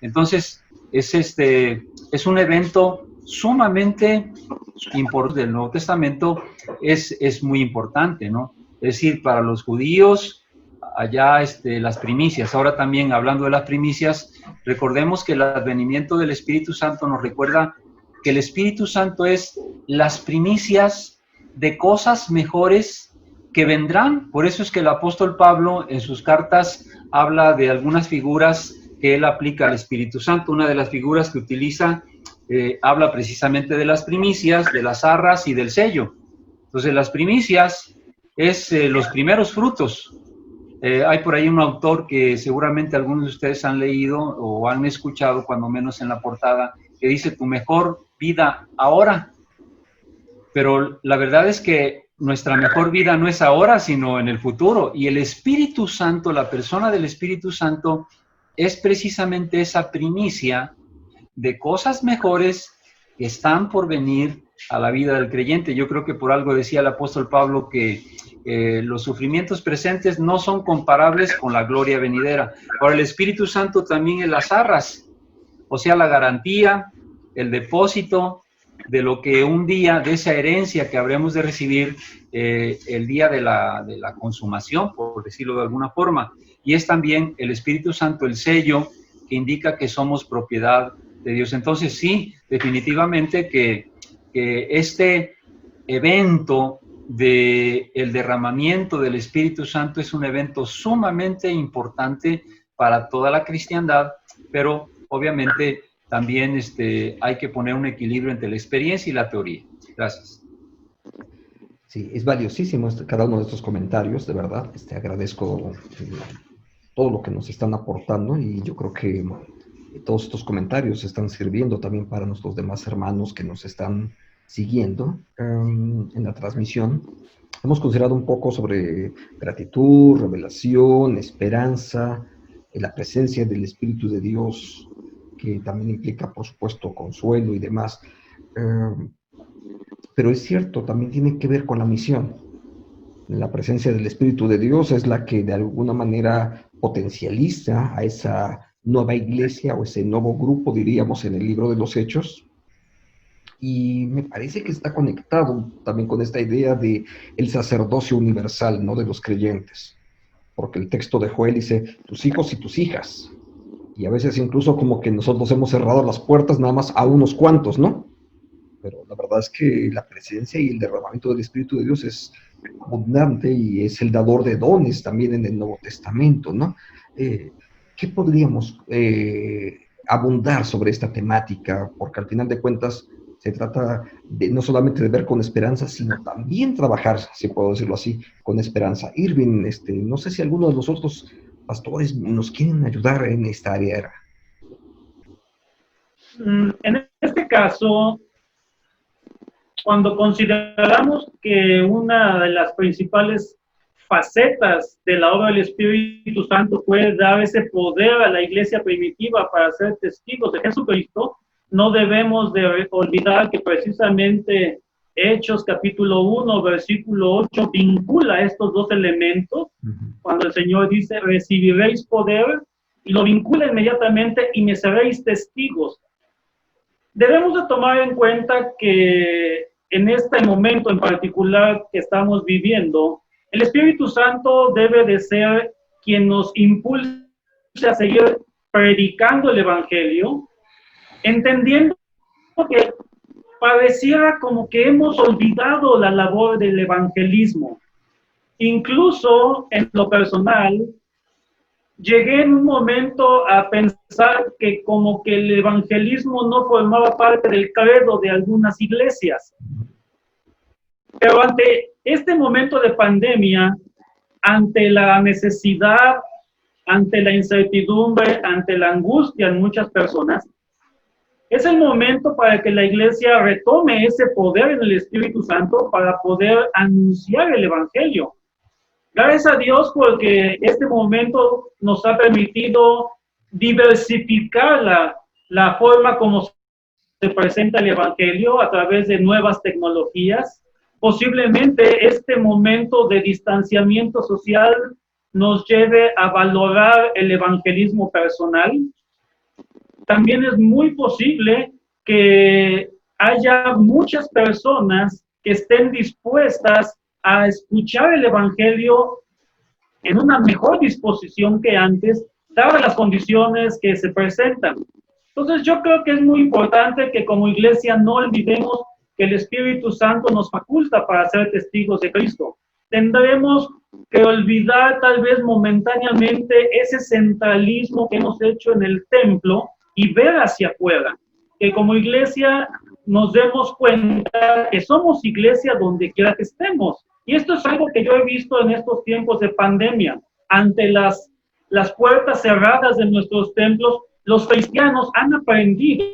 E: Entonces, es un evento sumamente importante del Nuevo Testamento, es muy importante, ¿no? Es decir, para los judíos, allá las primicias. Ahora también, hablando de las primicias, recordemos que el advenimiento del Espíritu Santo nos recuerda que el Espíritu Santo es las primicias de cosas mejores que vendrán. Por eso es que el apóstol Pablo en sus cartas habla de algunas figuras que él aplica al Espíritu Santo. Una de las figuras que utiliza habla precisamente de las primicias, de las arras y del sello. Entonces, las primicias es los primeros frutos. Hay por ahí un autor que seguramente algunos de ustedes han leído o han escuchado, cuando menos en la portada, que dice: tu mejor vida ahora. pero la verdad es que nuestra mejor vida no es ahora, sino en el futuro. Y el Espíritu Santo, la persona del Espíritu Santo, es precisamente esa primicia de cosas mejores que están por venir a la vida del creyente. Yo creo que por algo decía el apóstol Pablo que los sufrimientos presentes no son comparables con la gloria venidera. Ahora, el Espíritu Santo también es las arras, o sea, la garantía, el depósito de lo que un día, de esa herencia que habremos de recibir el día de la consumación, por decirlo de alguna forma. Y es también el Espíritu Santo el sello que indica que somos propiedad de Dios. Entonces sí, definitivamente que este evento del derramamiento del Espíritu Santo es un evento sumamente importante para toda la cristiandad, pero obviamente también hay que poner un equilibrio entre la experiencia y la teoría. Gracias.
B: Sí, es valiosísimo cada uno de estos comentarios, de verdad. Agradezco todo lo que nos están aportando y yo creo que todos estos comentarios están sirviendo también para nuestros demás hermanos que nos están siguiendo en la transmisión. Hemos considerado un poco sobre gratitud, revelación, esperanza, la presencia del Espíritu de Dios, que también implica, por supuesto, consuelo y demás. Pero es cierto, también tiene que ver con la misión. La presencia del Espíritu de Dios es la que de alguna manera potencializa a esa nueva iglesia o ese nuevo grupo, diríamos, en el libro de los Hechos. Y me parece que está conectado también con esta idea de el sacerdocio universal, ¿no?, de los creyentes. Porque el texto de Joel dice, tus hijos y tus hijas. Y a veces incluso como que nosotros hemos cerrado las puertas nada más a unos cuantos, ¿no? Pero la verdad es que la presencia y el derramamiento del Espíritu de Dios es abundante y es el dador de dones también en el Nuevo Testamento, ¿no? ¿Qué podríamos abundar sobre esta temática? Porque al final de cuentas se trata de no solamente de ver con esperanza, sino también trabajar, si puedo decirlo así, con esperanza. Irving, no sé si alguno de los otros pastores nos quieren ayudar en esta área.
D: En este caso, cuando consideramos que una de las principales facetas de la obra del Espíritu Santo fue dar ese poder a la iglesia primitiva para ser testigos de Jesucristo, no debemos de olvidar que precisamente Hechos capítulo 1, versículo 8, vincula estos dos elementos, cuando el Señor dice, recibiréis poder, y lo vincula inmediatamente, y me seréis testigos. Debemos de tomar en cuenta que en este momento en particular que estamos viviendo, el Espíritu Santo debe de ser quien nos impulse a seguir predicando el Evangelio, entendiendo que pareciera como que hemos olvidado la labor del evangelismo. Incluso en lo personal, llegué en un momento a pensar que como que el evangelismo no formaba parte del credo de algunas iglesias. Pero ante este momento de pandemia, ante la necesidad, ante la incertidumbre, ante la angustia en muchas personas, es el momento para que la iglesia retome ese poder en el Espíritu Santo para poder anunciar el Evangelio. Gracias a Dios porque este momento nos ha permitido diversificar la forma como se presenta el Evangelio a través de nuevas tecnologías. Posiblemente este momento de distanciamiento social nos lleve a valorar el evangelismo personal. También es muy posible que haya muchas personas que estén dispuestas a escuchar el Evangelio en una mejor disposición que antes, dadas las condiciones que se presentan. Entonces yo creo que es muy importante que como iglesia no olvidemos que el Espíritu Santo nos faculta para ser testigos de Cristo. Tendremos que olvidar tal vez momentáneamente ese centralismo que hemos hecho en el templo y ver hacia afuera, que como iglesia nos demos cuenta que somos iglesia donde quiera que estemos. Y esto es algo que yo he visto en estos tiempos de pandemia. Ante las puertas cerradas de nuestros templos, los cristianos han aprendido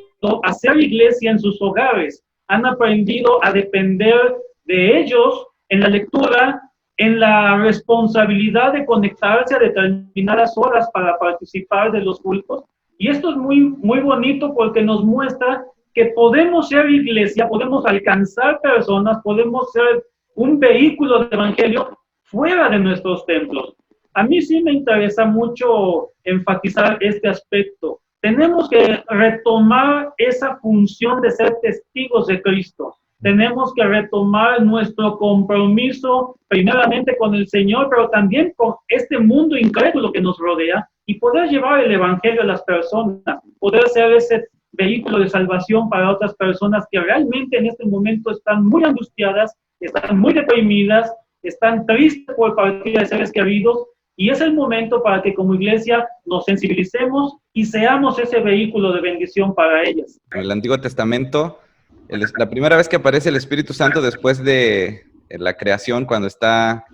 D: a hacer iglesia en sus hogares. han aprendido a depender de ellos en la lectura, en la responsabilidad de conectarse a determinadas horas para participar de los cultos. Y esto es muy, muy bonito porque nos muestra que podemos ser iglesia, podemos alcanzar personas, podemos ser un vehículo del evangelio fuera de nuestros templos. A mí sí me interesa mucho enfatizar este aspecto. Tenemos que retomar esa función de ser testigos de Cristo. Tenemos que retomar nuestro compromiso primeramente con el Señor, pero también con este mundo incrédulo que nos rodea y poder llevar el evangelio a las personas, poder ser ese vehículo de salvación para otras personas que realmente en este momento están muy angustiadas, están muy deprimidas, están tristes por partida de seres queridos, y es el momento para que como iglesia nos sensibilicemos y seamos ese vehículo de bendición para ellas.
C: En el Antiguo Testamento, la primera vez que aparece el Espíritu Santo después de la creación, cuando está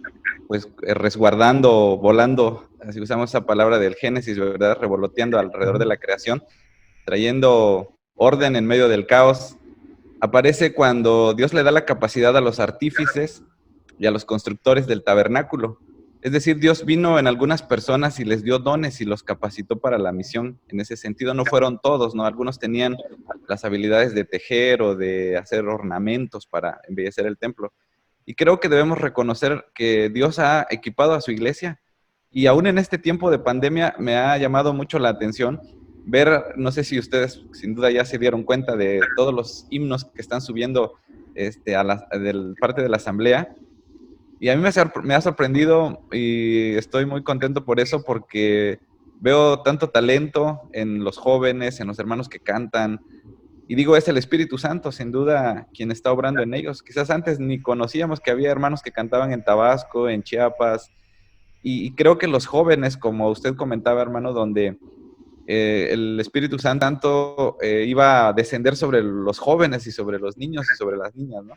C: pues resguardando, volando, así usamos esa palabra del Génesis, ¿verdad? Revoloteando alrededor de la creación, trayendo orden en medio del caos, aparece cuando Dios le da la capacidad a los artífices y a los constructores del tabernáculo. Es decir, Dios vino en algunas personas y les dio dones y los capacitó para la misión. En ese sentido, no fueron todos, ¿no? Algunos tenían las habilidades de tejer o de hacer ornamentos para embellecer el templo. Y creo que debemos reconocer que Dios ha equipado a su iglesia. Y aún en este tiempo de pandemia me ha llamado mucho la atención ver, no sé si ustedes sin duda ya se dieron cuenta de todos los himnos que están subiendo de parte de la asamblea. Y a mí me ha sorprendido y estoy muy contento por eso, porque veo tanto talento en los jóvenes, en los hermanos que cantan. Y digo, es el Espíritu Santo, sin duda, quien está obrando en ellos. Quizás antes ni conocíamos que había hermanos que cantaban en Tabasco, en Chiapas. Y creo que los jóvenes, como usted comentaba, hermano, donde el Espíritu Santo iba a descender sobre los jóvenes y sobre los niños y sobre las niñas, ¿no?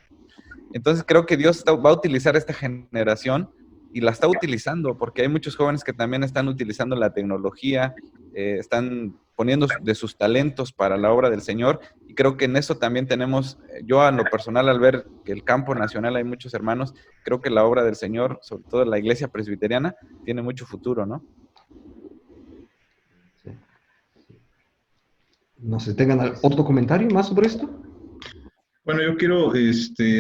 C: Entonces creo que Dios va a utilizar esta generación y la está utilizando, porque hay muchos jóvenes que también están utilizando la tecnología, están poniendo de sus talentos para la obra del Señor, y creo que en eso también tenemos, yo a lo personal, al ver que el campo nacional hay muchos hermanos, creo que la obra del Señor, sobre todo la iglesia presbiteriana, tiene mucho futuro, ¿no?
B: Sí. No sé, ¿tengan otro comentario más sobre esto?
F: Bueno, yo quiero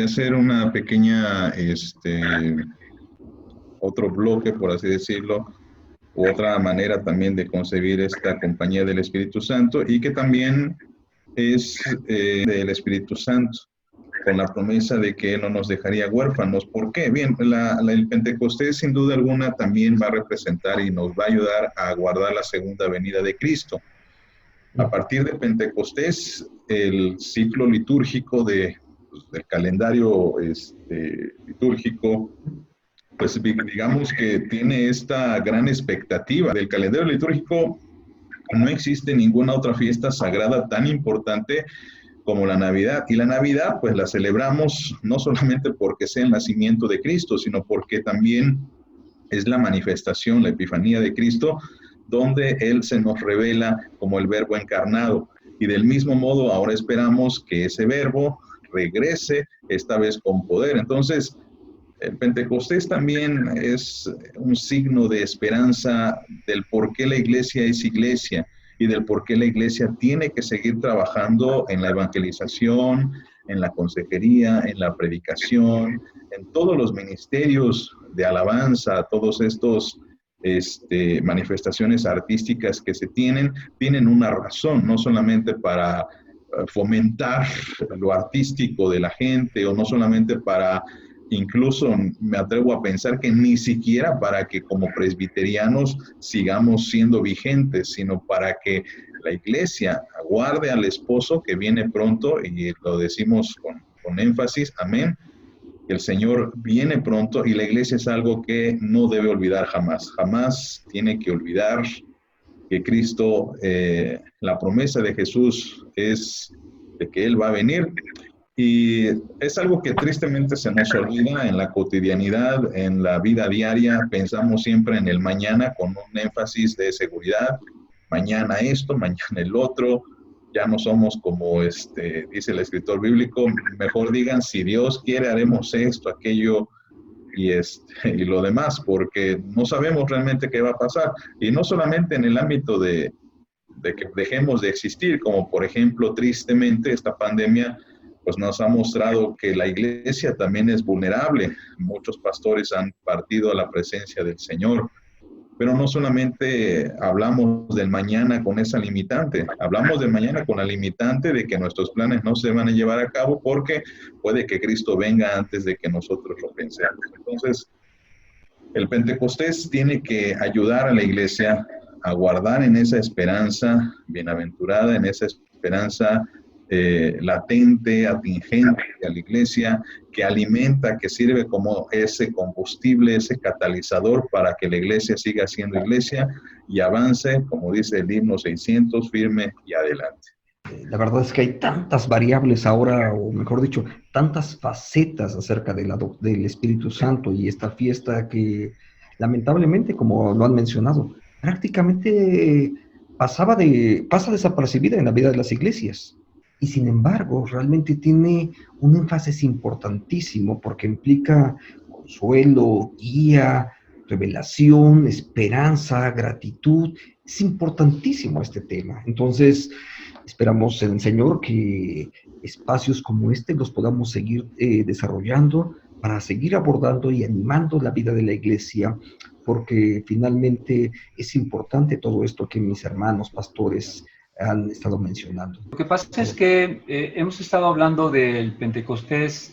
F: hacer una pequeña, otro bloque, por así decirlo, u otra manera también de concebir esta compañía del Espíritu Santo, y que también es del Espíritu Santo, con la promesa de que Él no nos dejaría huérfanos. ¿Por qué? Bien, el Pentecostés sin duda alguna también va a representar y nos va a ayudar a guardar la segunda venida de Cristo. A partir de Pentecostés, el ciclo litúrgico del calendario litúrgico, pues digamos que tiene esta gran expectativa. Del calendario litúrgico no existe ninguna otra fiesta sagrada tan importante como la Navidad. Y la Navidad, pues la celebramos no solamente porque sea el nacimiento de Cristo, sino porque también es la manifestación, la epifanía de Cristo, donde Él se nos revela como el Verbo encarnado. Y del mismo modo, ahora esperamos que ese Verbo regrese, esta vez con poder. Entonces, el Pentecostés también es un signo de esperanza del por qué la iglesia es iglesia y del por qué la iglesia tiene que seguir trabajando en la evangelización, en la consejería, en la predicación, en todos los ministerios de alabanza, todos estos manifestaciones artísticas que se tienen una razón, no solamente para fomentar lo artístico de la gente, o no solamente para, incluso me atrevo a pensar que ni siquiera para que como presbiterianos sigamos siendo vigentes, sino para que la iglesia aguarde al esposo que viene pronto, y lo decimos con énfasis, amén. El Señor viene pronto y la iglesia es algo que no debe olvidar jamás. Jamás tiene que olvidar que Cristo, la promesa de Jesús es de que Él va a venir. Y es algo que tristemente se nos olvida en la cotidianidad, en la vida diaria. Pensamos siempre en el mañana con un énfasis de seguridad. Mañana esto, mañana el otro. ya no somos como dice el escritor bíblico, mejor digan, si Dios quiere haremos esto, aquello y lo demás, porque no sabemos realmente qué va a pasar. Y no solamente en el ámbito de que dejemos de existir, como por ejemplo, tristemente, esta pandemia pues nos ha mostrado que la iglesia también es vulnerable. Muchos pastores han partido a la presencia del Señor, pero no solamente hablamos del mañana con esa limitante, hablamos del mañana con la limitante de que nuestros planes no se van a llevar a cabo porque puede que Cristo venga antes de que nosotros lo pensemos. Entonces, el Pentecostés tiene que ayudar a la iglesia a guardar en esa esperanza bienaventurada, en esa esperanza latente, atingente a la iglesia, que alimenta, que sirve como ese combustible, ese catalizador para que la iglesia siga siendo iglesia y avance, como dice el himno 600, firme y adelante.
B: La verdad es que hay tantas variables ahora, o mejor dicho, tantas facetas acerca del Espíritu Santo y esta fiesta que lamentablemente, como lo han mencionado, prácticamente pasa desapercibida en la vida de las iglesias. Y sin embargo, realmente tiene un énfasis importantísimo porque implica consuelo, guía, revelación, esperanza, gratitud. Es importantísimo este tema. Entonces, esperamos en el Señor que espacios como este los podamos seguir desarrollando para seguir abordando y animando la vida de la iglesia, porque finalmente es importante todo esto que mis hermanos pastores han estado mencionando.
E: Lo que pasa es que hemos estado hablando del Pentecostés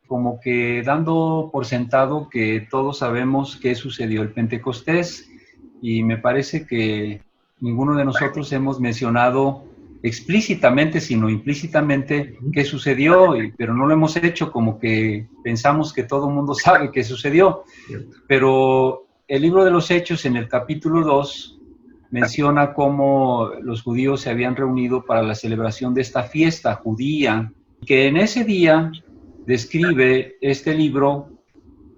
E: como que dando por sentado que todos sabemos qué sucedió el Pentecostés, y me parece que ninguno de nosotros hemos mencionado explícitamente, sino implícitamente, qué sucedió, pero no lo hemos hecho, como que pensamos que todo el mundo sabe qué sucedió. Pero el libro de los Hechos, en el capítulo 2, menciona cómo los judíos se habían reunido para la celebración de esta fiesta judía, que en ese día describe este libro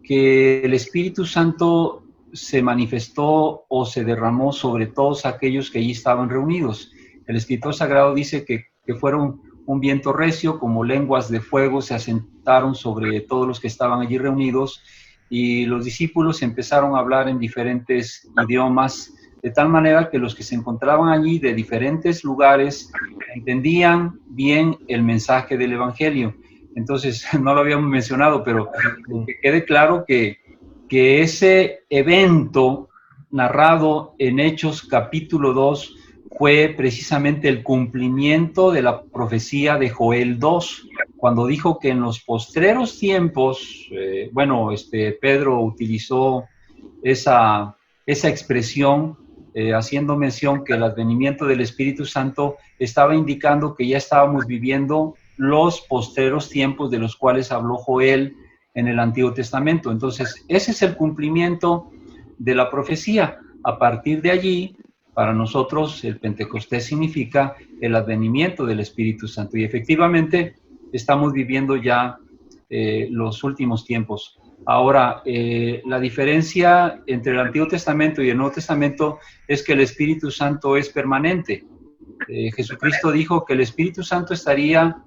E: que el Espíritu Santo se manifestó o se derramó sobre todos aquellos que allí estaban reunidos. El escritor sagrado dice que fueron un viento recio, como lenguas de fuego, se asentaron sobre todos los que estaban allí reunidos, y los discípulos empezaron a hablar en diferentes idiomas, de tal manera que los que se encontraban allí de diferentes lugares entendían bien el mensaje del Evangelio. Entonces, no lo habíamos mencionado, pero que quede claro que ese evento narrado en Hechos capítulo 2 fue precisamente el cumplimiento de la profecía de Joel 2, cuando dijo que en los postreros tiempos, Pedro utilizó esa expresión, haciendo mención que el advenimiento del Espíritu Santo estaba indicando que ya estábamos viviendo los postreros tiempos de los cuales habló Joel en el Antiguo Testamento. Entonces, ese es el cumplimiento de la profecía. A partir de allí, para nosotros, el Pentecostés significa el advenimiento del Espíritu Santo. Y efectivamente, estamos viviendo ya los últimos tiempos. Ahora, la diferencia entre el Antiguo Testamento y el Nuevo Testamento es que el Espíritu Santo es permanente. Jesucristo dijo que el Espíritu Santo estaría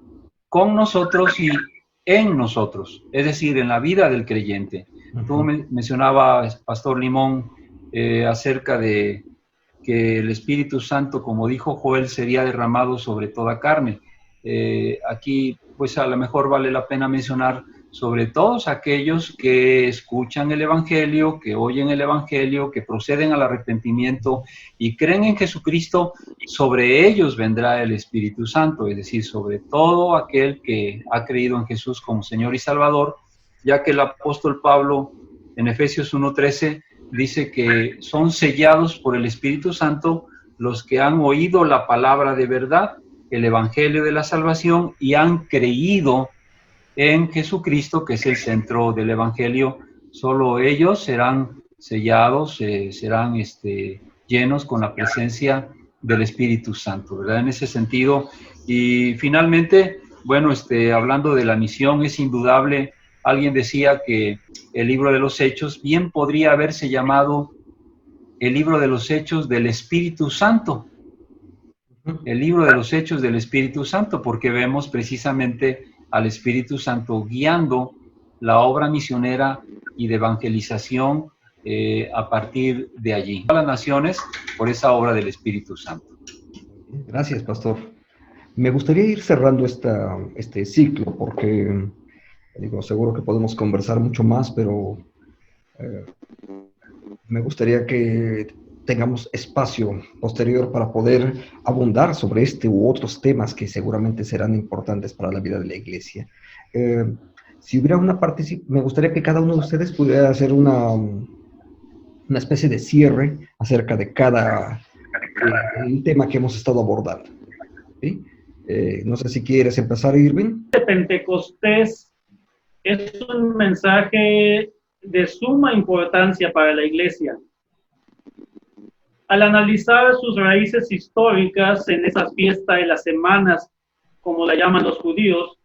E: con nosotros y en nosotros, es decir, en la vida del creyente. Tú mencionabas, Pastor Limón, acerca de que el Espíritu Santo, como dijo Joel, sería derramado sobre toda carne. Aquí, pues a lo mejor vale la pena mencionar sobre todos aquellos que escuchan el Evangelio, que oyen el Evangelio, que proceden al arrepentimiento y creen en Jesucristo, sobre ellos vendrá el Espíritu Santo, es decir, sobre todo aquel que ha creído en Jesús como Señor y Salvador, ya que el apóstol Pablo en Efesios 1:13 dice que son sellados por el Espíritu Santo los que han oído la palabra de verdad, el Evangelio de la salvación, y han creído en Jesucristo, que es el centro del Evangelio. Solo ellos serán sellados, serán llenos con la presencia del Espíritu Santo, ¿verdad? En ese sentido. Y finalmente, bueno, hablando de la misión, es indudable, alguien decía que el libro de los Hechos bien podría haberse llamado el libro de los Hechos del Espíritu Santo, el libro de los Hechos del Espíritu Santo, porque vemos precisamente al Espíritu Santo guiando la obra misionera y de evangelización a partir de allí. A las naciones por esa obra del Espíritu Santo.
B: Gracias, pastor. Me gustaría ir cerrando este ciclo porque, digo, seguro que podemos conversar mucho más, pero me gustaría que tengamos espacio posterior para poder abundar sobre este u otros temas que seguramente serán importantes para la vida de la iglesia. Si hubiera me gustaría que cada uno de ustedes pudiera hacer una especie de cierre acerca de cada el tema que hemos estado abordando. ¿Sí? No sé si quieres empezar, Irving.
D: Pentecostés es un mensaje de suma importancia para la iglesia. Al analizar sus raíces históricas en esa fiesta de las semanas, como la llaman los judíos,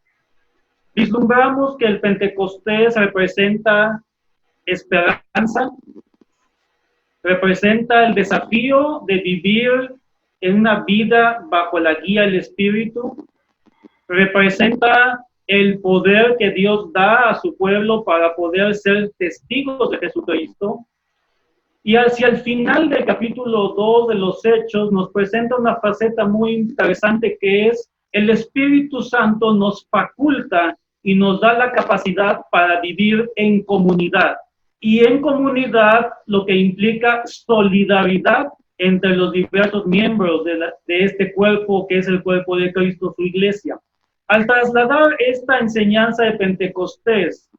D: vislumbramos que el Pentecostés representa esperanza, representa el desafío de vivir en una vida bajo la guía del Espíritu, representa el poder que Dios da a su pueblo para poder ser testigos de Jesucristo. Y hacia el final del capítulo 2 de los Hechos nos presenta una faceta muy interesante que es el Espíritu Santo nos faculta y nos da la capacidad para vivir en comunidad. Y en comunidad lo que implica solidaridad entre los diversos miembros de este cuerpo que es el cuerpo de Cristo, su iglesia. Al trasladar esta enseñanza de Pentecostés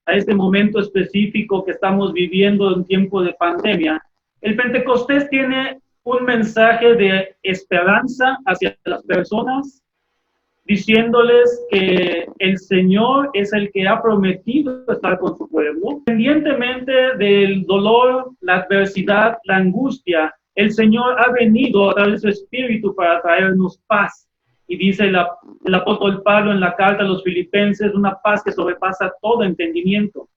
D: a este momento específico que estamos viviendo en tiempo de pandemia, el Pentecostés tiene un mensaje de esperanza hacia las personas, diciéndoles que el Señor es el que ha prometido estar con su pueblo. Independientemente del dolor, la adversidad, la angustia, el Señor ha venido a través de su Espíritu para traernos paz. Y dice el apóstol Pablo en la carta a los Filipenses, una paz que sobrepasa todo entendimiento.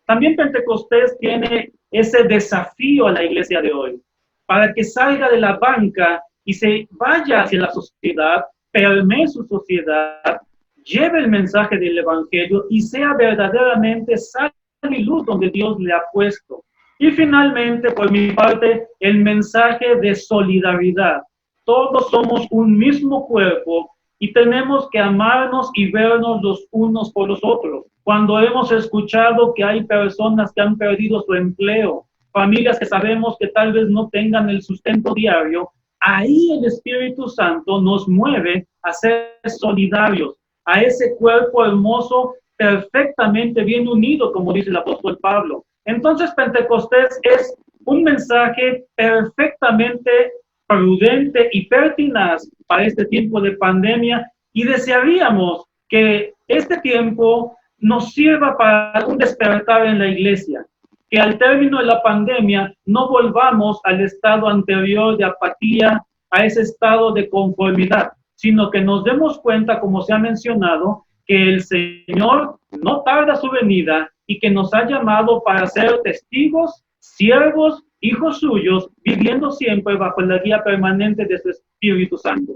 D: También Pentecostés tiene ese desafío a la iglesia de hoy, para que salga de la banca y se vaya hacia la sociedad, permee su sociedad, lleve el mensaje del Evangelio y sea verdaderamente sal y luz donde Dios le ha puesto. Y finalmente, por mi parte, el mensaje de solidaridad. Todos somos un mismo cuerpo y tenemos que amarnos y vernos los unos por los otros. Cuando hemos escuchado que hay personas que han perdido su empleo, familias que sabemos que tal vez no tengan el sustento diario, ahí el Espíritu Santo nos mueve a ser solidarios, a ese cuerpo hermoso perfectamente bien unido, como dice el apóstol Pablo. Entonces Pentecostés es un mensaje perfectamente prudente y pertinaz para este tiempo de pandemia y desearíamos que este tiempo nos sirva para un despertar en la iglesia, que al término de la pandemia no volvamos al estado anterior de apatía, a ese estado de conformidad, sino que nos demos cuenta, como se ha mencionado, que el Señor no tarda su venida y que nos ha llamado para ser testigos, siervos, hijos suyos, viviendo siempre bajo la guía permanente de su Espíritu Santo.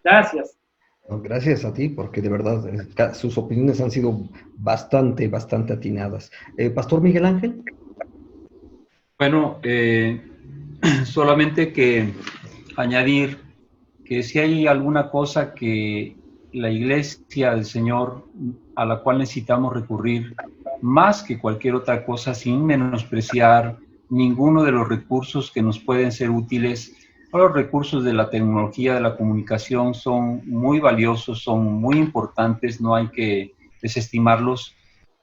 D: Gracias.
B: Gracias a ti, porque de verdad sus opiniones han sido bastante atinadas. Pastor Miguel Ángel.
E: Bueno, solamente que añadir que si hay alguna cosa que la iglesia del Señor a la cual necesitamos recurrir más que cualquier otra cosa, sin menospreciar ninguno de los recursos que nos pueden ser útiles. Los recursos de la tecnología, de la comunicación son muy valiosos, son muy importantes, no hay que desestimarlos,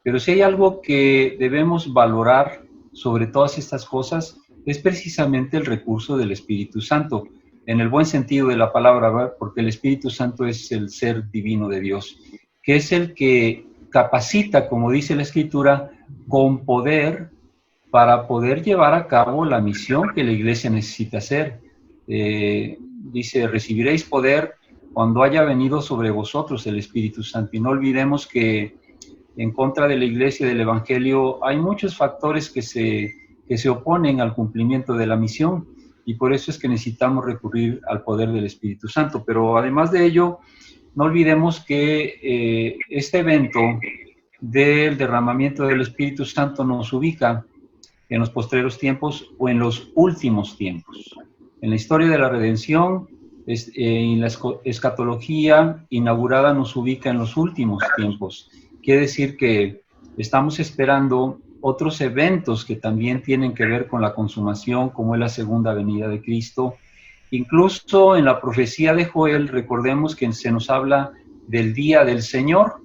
E: pero si hay algo que debemos valorar sobre todas estas cosas, es precisamente el recurso del Espíritu Santo, en el buen sentido de la palabra, ¿verdad? Porque el Espíritu Santo es el ser divino de Dios, que es el que capacita, como dice la Escritura, con poder para poder llevar a cabo la misión que la iglesia necesita hacer. Dice, recibiréis poder cuando haya venido sobre vosotros el Espíritu Santo. Y no olvidemos que en contra de la iglesia del Evangelio hay muchos factores que se oponen al cumplimiento de la misión. y por eso es que necesitamos recurrir al poder del Espíritu Santo. Pero además de ello, no olvidemos que este evento del derramamiento del Espíritu Santo nos ubica en los postreros tiempos o en los últimos tiempos. En la historia de la redención, en la escatología inaugurada nos ubica en los últimos tiempos. Quiere decir que estamos esperando otros eventos que también tienen que ver con la consumación, como es la segunda venida de Cristo. Incluso en la profecía de Joel, recordemos que se nos habla del día del Señor.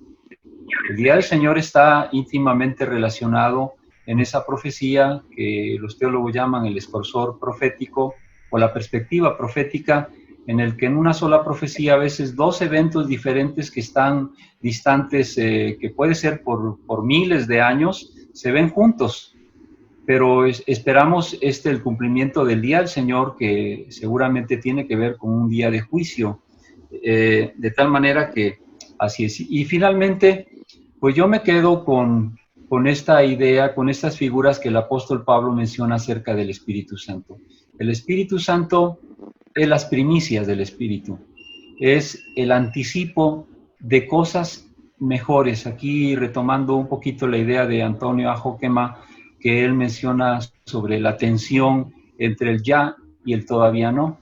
E: El día del Señor está íntimamente relacionado en esa profecía que los teólogos llaman el escorsor profético o la perspectiva profética, en el que en una sola profecía a veces dos eventos diferentes que están distantes, que puede ser por miles de años, se ven juntos. Pero esperamos el cumplimiento del día del Señor, que seguramente tiene que ver con un día de juicio, de tal manera que así es. Y finalmente, pues yo me quedo con esta idea, con estas figuras que el apóstol Pablo menciona acerca del Espíritu Santo. El Espíritu Santo es las primicias del Espíritu, es el anticipo de cosas mejores. Aquí retomando un poquito la idea de Antonio Ajoquema, que él menciona sobre la tensión entre el ya y el todavía no,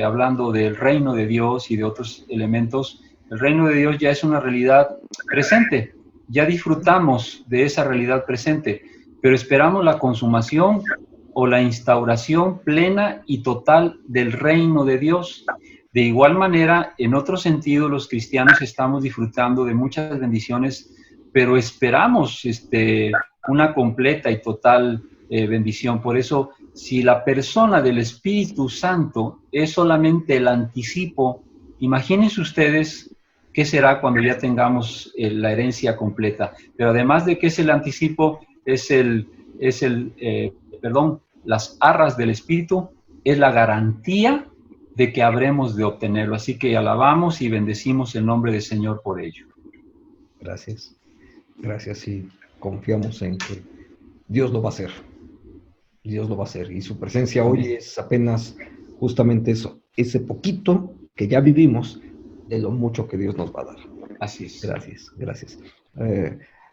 E: hablando del reino de Dios y de otros elementos. El reino de Dios ya es una realidad presente, ya disfrutamos de esa realidad presente, pero esperamos la consumación o la instauración plena y total del reino de Dios. De igual manera, en otro sentido, los cristianos estamos disfrutando de muchas bendiciones, pero esperamos una completa y total bendición. Por eso, si la persona del Espíritu Santo es solamente el anticipo, imagínense ustedes qué será cuando ya tengamos la herencia completa. Pero además de que es el anticipo, las arras del Espíritu, es la garantía de que habremos de obtenerlo. Así que alabamos y bendecimos el nombre del Señor por ello.
B: Gracias. Gracias, y confiamos en que Dios lo va a hacer. Dios lo va a hacer. Y su presencia hoy es apenas justamente eso, ese poquito que ya vivimos de lo mucho que Dios nos va a dar.
E: Así es.
B: Gracias, gracias.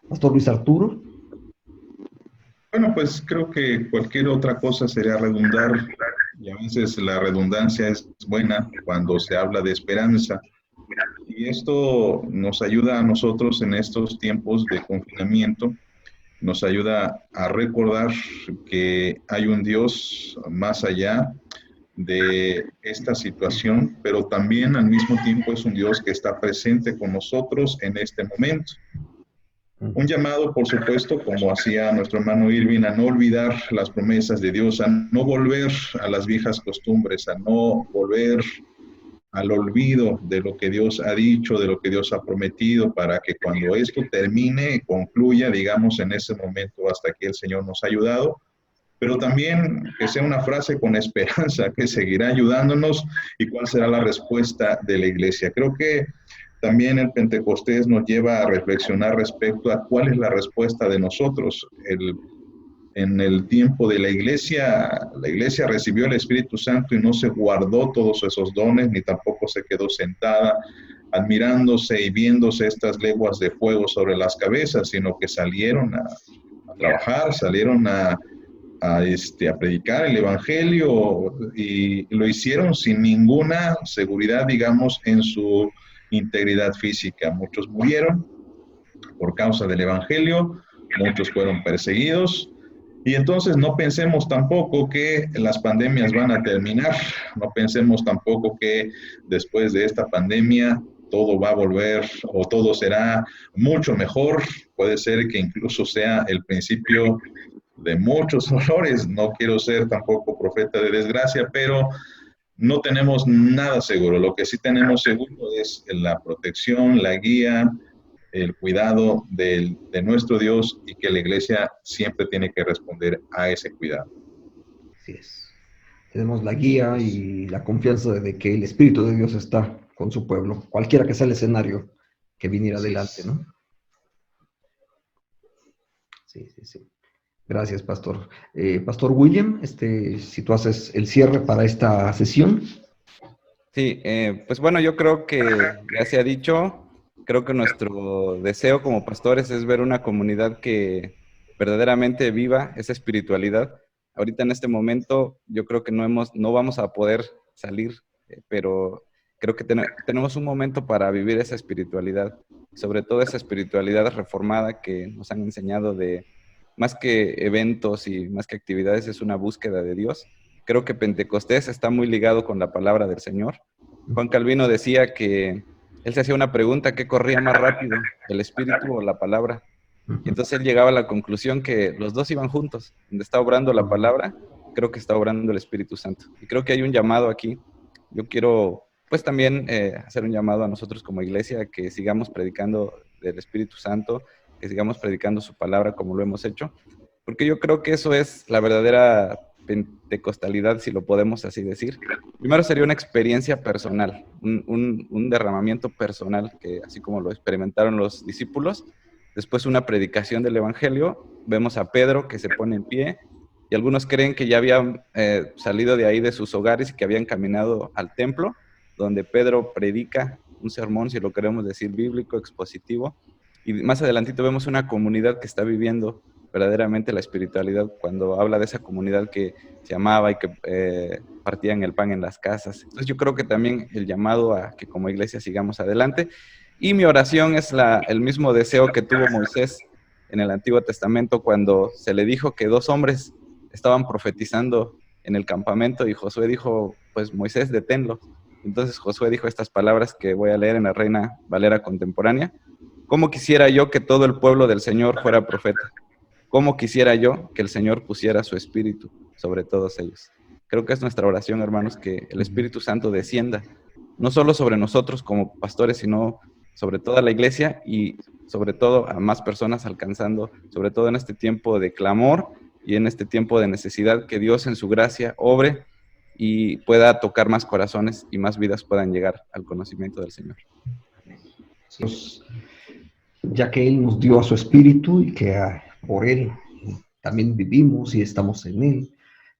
B: Pastor Luis Arturo.
F: Bueno, pues creo que cualquier otra cosa sería redundar, y a veces la redundancia es buena cuando se habla de esperanza. Y esto nos ayuda a nosotros en estos tiempos de confinamiento, nos ayuda a recordar que hay un Dios más allá de esta situación, pero también al mismo tiempo es un Dios que está presente con nosotros en este momento. Un llamado, por supuesto, como hacía nuestro hermano Irving, a no olvidar las promesas de Dios, a no volver a las viejas costumbres, a no volver al olvido de lo que Dios ha dicho, de lo que Dios ha prometido, para que cuando esto termine, concluya, digamos, en ese momento hasta aquí el Señor nos ha ayudado, pero también que sea una frase con esperanza, que seguirá ayudándonos, y cuál será la respuesta de la iglesia. Creo que también el Pentecostés nos lleva a reflexionar respecto a cuál es la respuesta de nosotros. En el tiempo de la iglesia recibió el Espíritu Santo y no se guardó todos esos dones, ni tampoco se quedó sentada admirándose y viéndose estas leguas de fuego sobre las cabezas, sino que salieron a trabajar, salieron a predicar el Evangelio, y lo hicieron sin ninguna seguridad, digamos, en su integridad física. Muchos murieron por causa del Evangelio, muchos fueron perseguidos, y entonces no pensemos tampoco que las pandemias van a terminar, no pensemos tampoco que después de esta pandemia todo va a volver o todo será mucho mejor. Puede ser que incluso sea el principio de muchos dolores. No quiero ser tampoco profeta de desgracia, pero no tenemos nada seguro. Lo que sí tenemos seguro es la protección, la guía, el cuidado de nuestro Dios, y que la iglesia siempre tiene que responder a ese cuidado.
B: Así es. Tenemos la guía y la confianza de que el Espíritu de Dios está con su pueblo, cualquiera que sea el escenario que viniera adelante, ¿no? Sí, sí, sí. Gracias, Pastor. Pastor William, si tú haces el cierre para esta sesión.
C: Sí, pues bueno, yo creo que ya se ha dicho, creo que nuestro deseo como pastores es ver una comunidad que verdaderamente viva esa espiritualidad. Ahorita en este momento yo creo que no vamos a poder salir, pero creo que tenemos un momento para vivir esa espiritualidad, sobre todo esa espiritualidad reformada que nos han enseñado de más que eventos y más que actividades, es una búsqueda de Dios. Creo que Pentecostés está muy ligado con la palabra del Señor. Juan Calvino decía que él se hacía una pregunta: ¿qué corría más rápido, el espíritu o la palabra? Y entonces él llegaba a la conclusión que los dos iban juntos. Donde está obrando la palabra, creo que está obrando el Espíritu Santo. Y creo que hay un llamado aquí. Yo quiero, pues también hacer un llamado a nosotros como iglesia, que sigamos predicando del Espíritu Santo, que sigamos predicando su palabra como lo hemos hecho, porque yo creo que eso es la verdadera pentecostalidad, si lo podemos así decir. Primero sería una experiencia personal, un derramamiento personal, que así como lo experimentaron los discípulos. Después una predicación del Evangelio. Vemos a Pedro que se pone en pie, y algunos creen que ya habían salido de ahí de sus hogares y que habían caminado al templo, donde Pedro predica un sermón, si lo queremos decir, bíblico, expositivo. Y más adelantito vemos una comunidad que está viviendo verdaderamente la espiritualidad, cuando habla de esa comunidad que se amaba y que partían el pan en las casas. Entonces yo creo que también el llamado a que como iglesia sigamos adelante. Y mi oración es el mismo deseo que tuvo Moisés en el Antiguo Testamento, cuando se le dijo que 2 hombres estaban profetizando en el campamento, y Josué dijo: pues Moisés, deténlo. Entonces Josué dijo estas palabras que voy a leer en la Reina Valera contemporánea: ¿cómo quisiera yo que todo el pueblo del Señor fuera profeta? ¿Cómo quisiera yo que el Señor pusiera su espíritu sobre todos ellos? Creo que es nuestra oración, hermanos, que el Espíritu Santo descienda, no solo sobre nosotros como pastores, sino sobre toda la iglesia, y sobre todo a más personas, alcanzando, sobre todo en este tiempo de clamor y en este tiempo de necesidad, que Dios en su gracia obre y pueda tocar más corazones y más vidas puedan llegar al conocimiento del Señor.
B: Pues, ya que Él nos dio a su Espíritu y que por Él también vivimos y estamos en Él,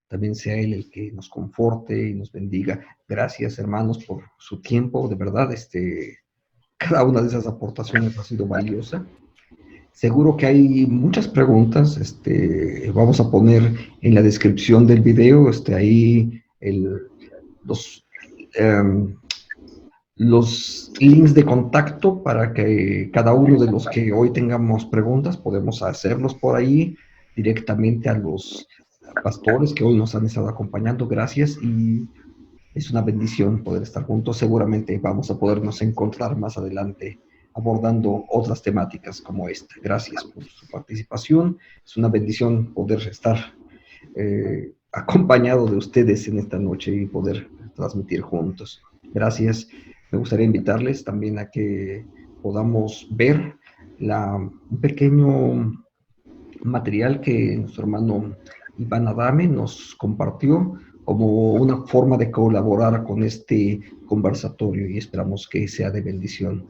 B: también sea Él el que nos conforte y nos bendiga. Gracias, hermanos, por su tiempo. De verdad, cada una de esas aportaciones ha sido valiosa. Seguro que hay muchas preguntas. Vamos a poner en la descripción del video ahí los links de contacto para que cada uno de los que hoy tengamos preguntas podemos hacerlos por ahí directamente a los pastores que hoy nos han estado acompañando. Gracias, y es una bendición poder estar juntos. Seguramente vamos a podernos encontrar más adelante abordando otras temáticas como esta. Gracias por su participación. Es una bendición poder estar acompañado de ustedes en esta noche y poder transmitir juntos. Gracias. Me gustaría invitarles también a que podamos ver un pequeño material que nuestro hermano Iván Adame nos compartió como una forma de colaborar con este conversatorio, y esperamos que sea de bendición.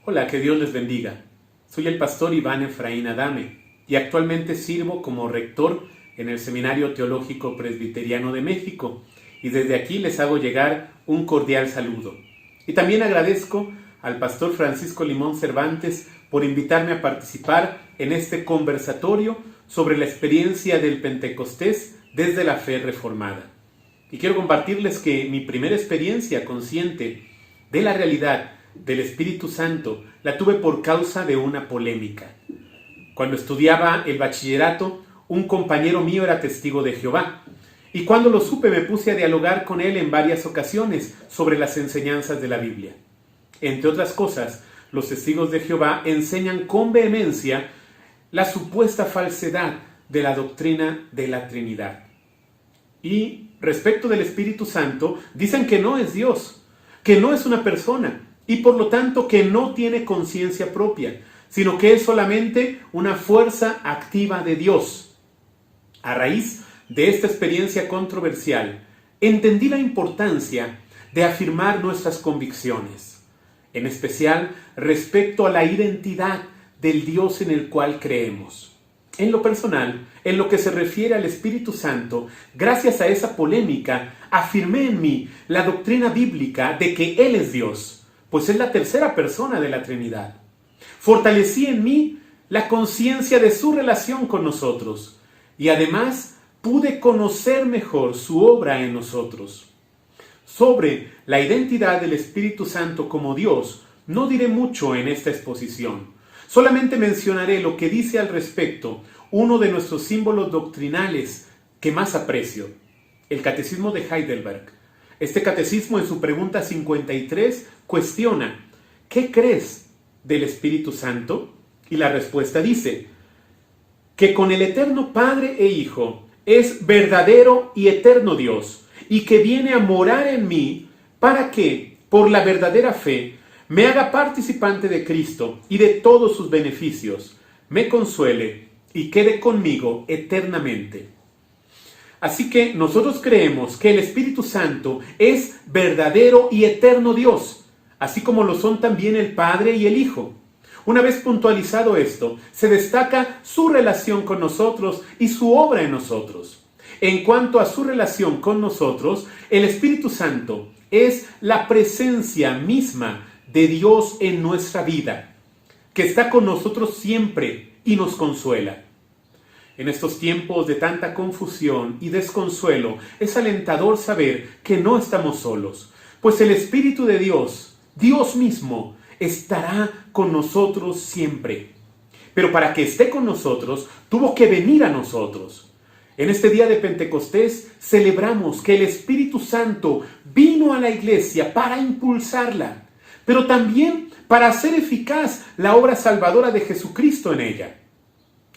G: Hola, que Dios les bendiga. Soy el pastor Iván Efraín Adame y actualmente sirvo como rector en el Seminario Teológico Presbiteriano de México, y desde aquí les hago llegar un cordial saludo. Y también agradezco al pastor Francisco Limón Cervantes por invitarme a participar en este conversatorio sobre la experiencia del Pentecostés desde la fe reformada. Y quiero compartirles que mi primera experiencia consciente de la realidad del Espíritu Santo la tuve por causa de una polémica. Cuando estudiaba el bachillerato, un compañero mío era testigo de Jehová, y cuando lo supe me puse a dialogar con él en varias ocasiones sobre las enseñanzas de la Biblia. Entre otras cosas, los testigos de Jehová enseñan con vehemencia la supuesta falsedad de la doctrina de la Trinidad. Y respecto del Espíritu Santo, dicen que no es Dios, que no es una persona, y por lo tanto que no tiene conciencia propia, sino que es solamente una fuerza activa de Dios. A raíz de esta experiencia controversial, entendí la importancia de afirmar nuestras convicciones, en especial respecto a la identidad del Dios en el cual creemos. En lo personal, en lo que se refiere al Espíritu Santo, gracias a esa polémica, afirmé en mí la doctrina bíblica de que Él es Dios, pues es la tercera persona de la Trinidad. Fortalecí en mí la conciencia de su relación con nosotros y además pude conocer mejor su obra en nosotros. Sobre la identidad del Espíritu Santo como Dios, no diré mucho en esta exposición. Solamente mencionaré lo que dice al respecto uno de nuestros símbolos doctrinales que más aprecio, el Catecismo de Heidelberg. Este catecismo en su pregunta 53 cuestiona: ¿qué crees del Espíritu Santo? Y la respuesta dice que con el eterno Padre e Hijo es verdadero y eterno Dios, y que viene a morar en mí para que, por la verdadera fe, me haga participante de Cristo y de todos sus beneficios, me consuele y quede conmigo eternamente. Así que nosotros creemos que el Espíritu Santo es verdadero y eterno Dios, así como lo son también el Padre y el Hijo. Una vez puntualizado esto, se destaca su relación con nosotros y su obra en nosotros. En cuanto a su relación con nosotros, el Espíritu Santo es la presencia misma de Dios en nuestra vida, que está con nosotros siempre y nos consuela. En estos tiempos de tanta confusión y desconsuelo, es alentador saber que no estamos solos, pues el Espíritu de Dios, Dios mismo, estará con nosotros siempre. Pero para que esté con nosotros, tuvo que venir a nosotros. En este día de Pentecostés celebramos que el Espíritu Santo vino a la iglesia para impulsarla, pero también para hacer eficaz la obra salvadora de Jesucristo en ella.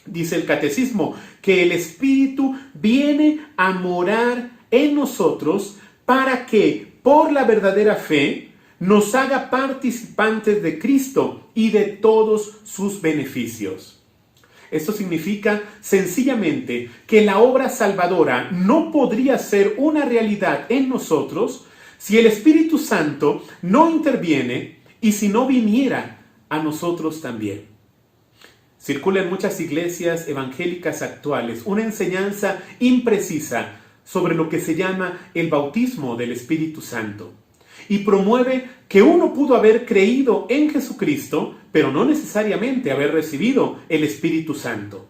G: Dice el Catecismo que el Espíritu viene a morar en nosotros para que, por la verdadera fe, nos haga participantes de Cristo y de todos sus beneficios. Esto significa sencillamente que la obra salvadora no podría ser una realidad en nosotros si el Espíritu Santo no interviene y si no viniera a nosotros también. Circula en muchas iglesias evangélicas actuales una enseñanza imprecisa sobre lo que se llama el bautismo del Espíritu Santo y promueve que uno pudo haber creído en Jesucristo, pero no necesariamente haber recibido el Espíritu Santo.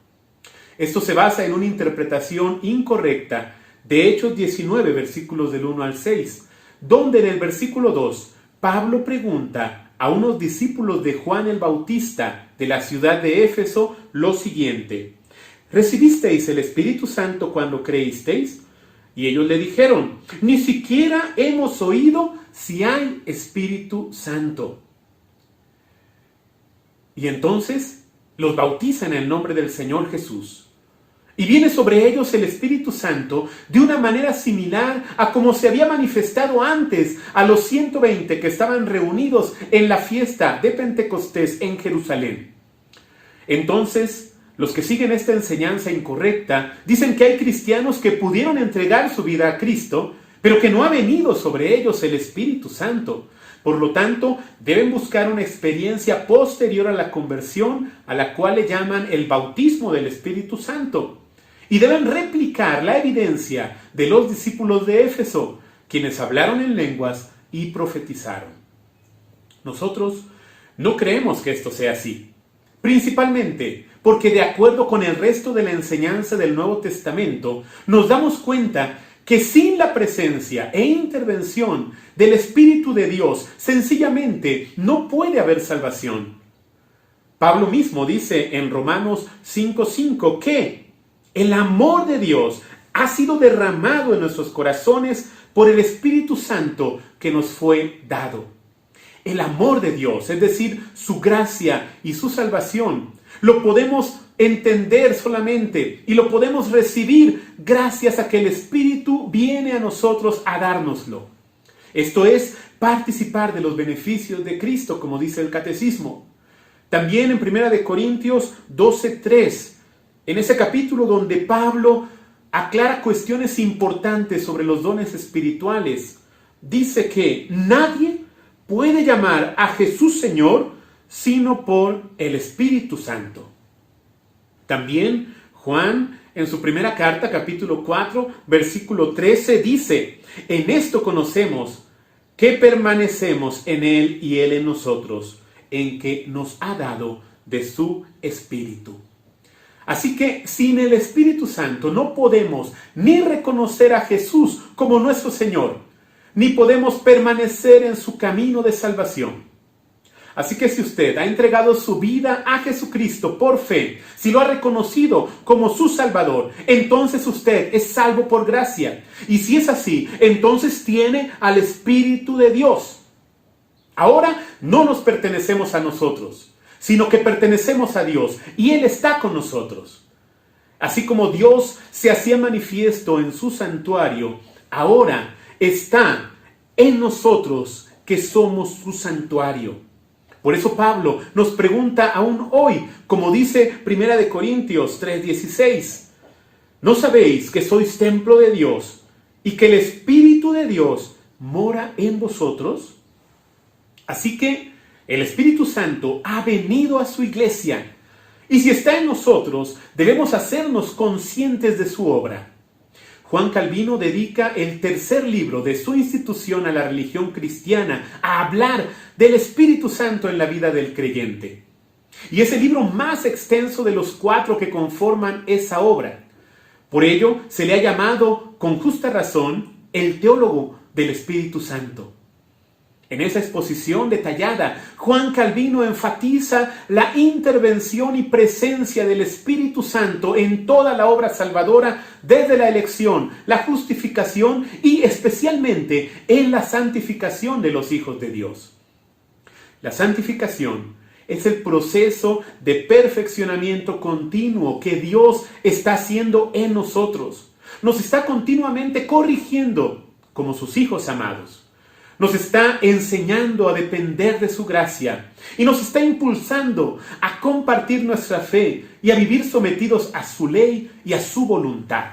G: Esto se basa en una interpretación incorrecta de Hechos 19, versículos del 1 al 6, donde en el versículo 2, Pablo pregunta a unos discípulos de Juan el Bautista de la ciudad de Éfeso lo siguiente: ¿recibisteis el Espíritu Santo cuando creísteis? Y ellos le dijeron: ni siquiera hemos oído si hay Espíritu Santo. Y entonces los bautiza en el nombre del Señor Jesús. Y viene sobre ellos el Espíritu Santo de una manera similar a como se había manifestado antes a los 120 que estaban reunidos en la fiesta de Pentecostés en Jerusalén. Entonces, los que siguen esta enseñanza incorrecta dicen que hay cristianos que pudieron entregar su vida a Cristo, pero que no ha venido sobre ellos el Espíritu Santo. Por lo tanto, deben buscar una experiencia posterior a la conversión, a la cual le llaman el bautismo del Espíritu Santo. Y deben replicar la evidencia de los discípulos de Éfeso, quienes hablaron en lenguas y profetizaron. Nosotros no creemos que esto sea así, principalmente porque de acuerdo con el resto de la enseñanza del Nuevo Testamento, nos damos cuenta que sin la presencia e intervención del Espíritu de Dios, sencillamente no puede haber salvación. Pablo mismo dice en Romanos 5:5 que el amor de Dios ha sido derramado en nuestros corazones por el Espíritu Santo que nos fue dado. El amor de Dios, es decir, su gracia y su salvación, lo podemos entender solamente y lo podemos recibir gracias a que el Espíritu viene a nosotros a dárnoslo. Esto es participar de los beneficios de Cristo, como dice el Catecismo. También en 1 Corintios 12:3, en ese capítulo donde Pablo aclara cuestiones importantes sobre los dones espirituales, dice que nadie puede llamar a Jesús Señor sino por el Espíritu Santo. También Juan, en su primera carta, capítulo 4, versículo 13, dice: en esto conocemos que permanecemos en Él y Él en nosotros, en que nos ha dado de su Espíritu. Así que sin el Espíritu Santo no podemos ni reconocer a Jesús como nuestro Señor, ni podemos permanecer en su camino de salvación. Así que si usted ha entregado su vida a Jesucristo por fe, si lo ha reconocido como su Salvador, entonces usted es salvo por gracia. Y si es así, entonces tiene al Espíritu de Dios. Ahora no nos pertenecemos a nosotros, sino que pertenecemos a Dios y Él está con nosotros. Así como Dios se hacía manifiesto en su santuario, ahora está en nosotros que somos su santuario. Por eso Pablo nos pregunta aún hoy, como dice 1 Corintios 3:16, ¿no sabéis que sois templo de Dios y que el Espíritu de Dios mora en vosotros? Así que el Espíritu Santo ha venido a su iglesia, y si está en nosotros, debemos hacernos conscientes de su obra. Juan Calvino dedica el tercer libro de su institución a la religión cristiana a hablar del Espíritu Santo en la vida del creyente. Y es el libro más extenso de los 4 que conforman esa obra. Por ello, se le ha llamado, con justa razón, el teólogo del Espíritu Santo. En esa exposición detallada, Juan Calvino enfatiza la intervención y presencia del Espíritu Santo en toda la obra salvadora, desde la elección, la justificación y especialmente en la santificación de los hijos de Dios. La santificación es el proceso de perfeccionamiento continuo que Dios está haciendo en nosotros. Nos está continuamente corrigiendo como sus hijos amados. Nos está enseñando a depender de su gracia y nos está impulsando a compartir nuestra fe y a vivir sometidos a su ley y a su voluntad.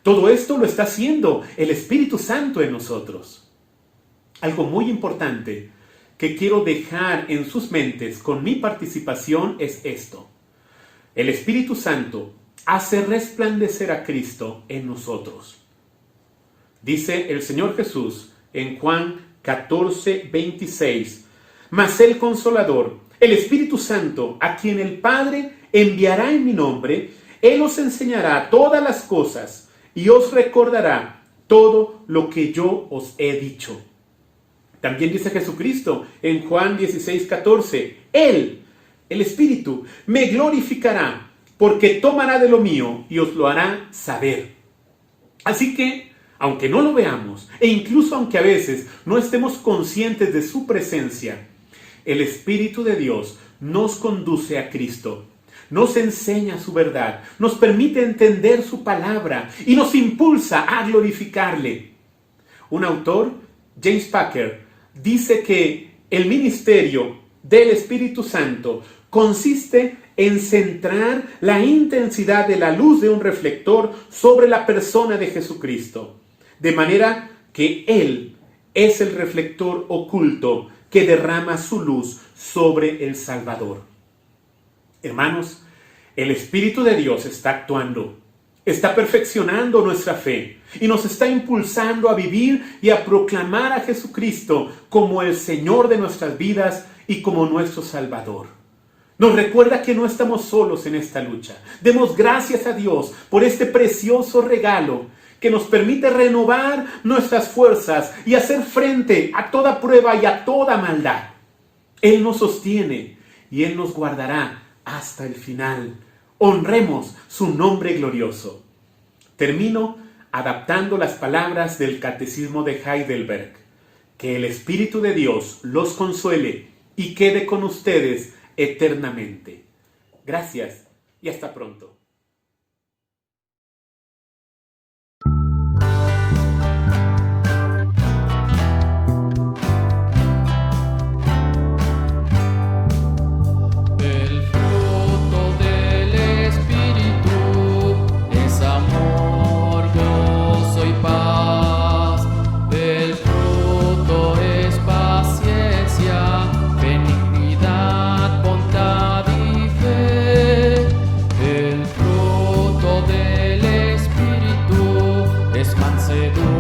G: Todo esto lo está haciendo el Espíritu Santo en nosotros. Algo muy importante que quiero dejar en sus mentes con mi participación es esto. El Espíritu Santo hace resplandecer a Cristo en nosotros. Dice el Señor Jesús en Juan 14:26, mas el Consolador, el Espíritu Santo, a quien el Padre enviará en mi nombre, Él os enseñará todas las cosas y os recordará todo lo que yo os he dicho. También dice Jesucristo en Juan 16:14, Él, el Espíritu, me glorificará, porque tomará de lo mío y os lo hará saber. Así que, aunque no lo veamos, e incluso aunque a veces no estemos conscientes de su presencia, el Espíritu de Dios nos conduce a Cristo, nos enseña su verdad, nos permite entender su palabra y nos impulsa a glorificarle. Un autor, James Packer, dice que el ministerio del Espíritu Santo consiste en centrar la intensidad de la luz de un reflector sobre la persona de Jesucristo, de manera que Él es el reflector oculto que derrama su luz sobre el Salvador. Hermanos, el Espíritu de Dios está actuando, está perfeccionando nuestra fe y nos está impulsando a vivir y a proclamar a Jesucristo como el Señor de nuestras vidas y como nuestro Salvador. Nos recuerda que no estamos solos en esta lucha. Demos gracias a Dios por este precioso regalo que nos permite renovar nuestras fuerzas y hacer frente a toda prueba y a toda maldad. Él nos sostiene y Él nos guardará hasta el final. Honremos su nombre glorioso. Termino adaptando las palabras del Catecismo de Heidelberg. Que el Espíritu de Dios los consuele y quede con ustedes eternamente. Gracias y hasta pronto.
A: El de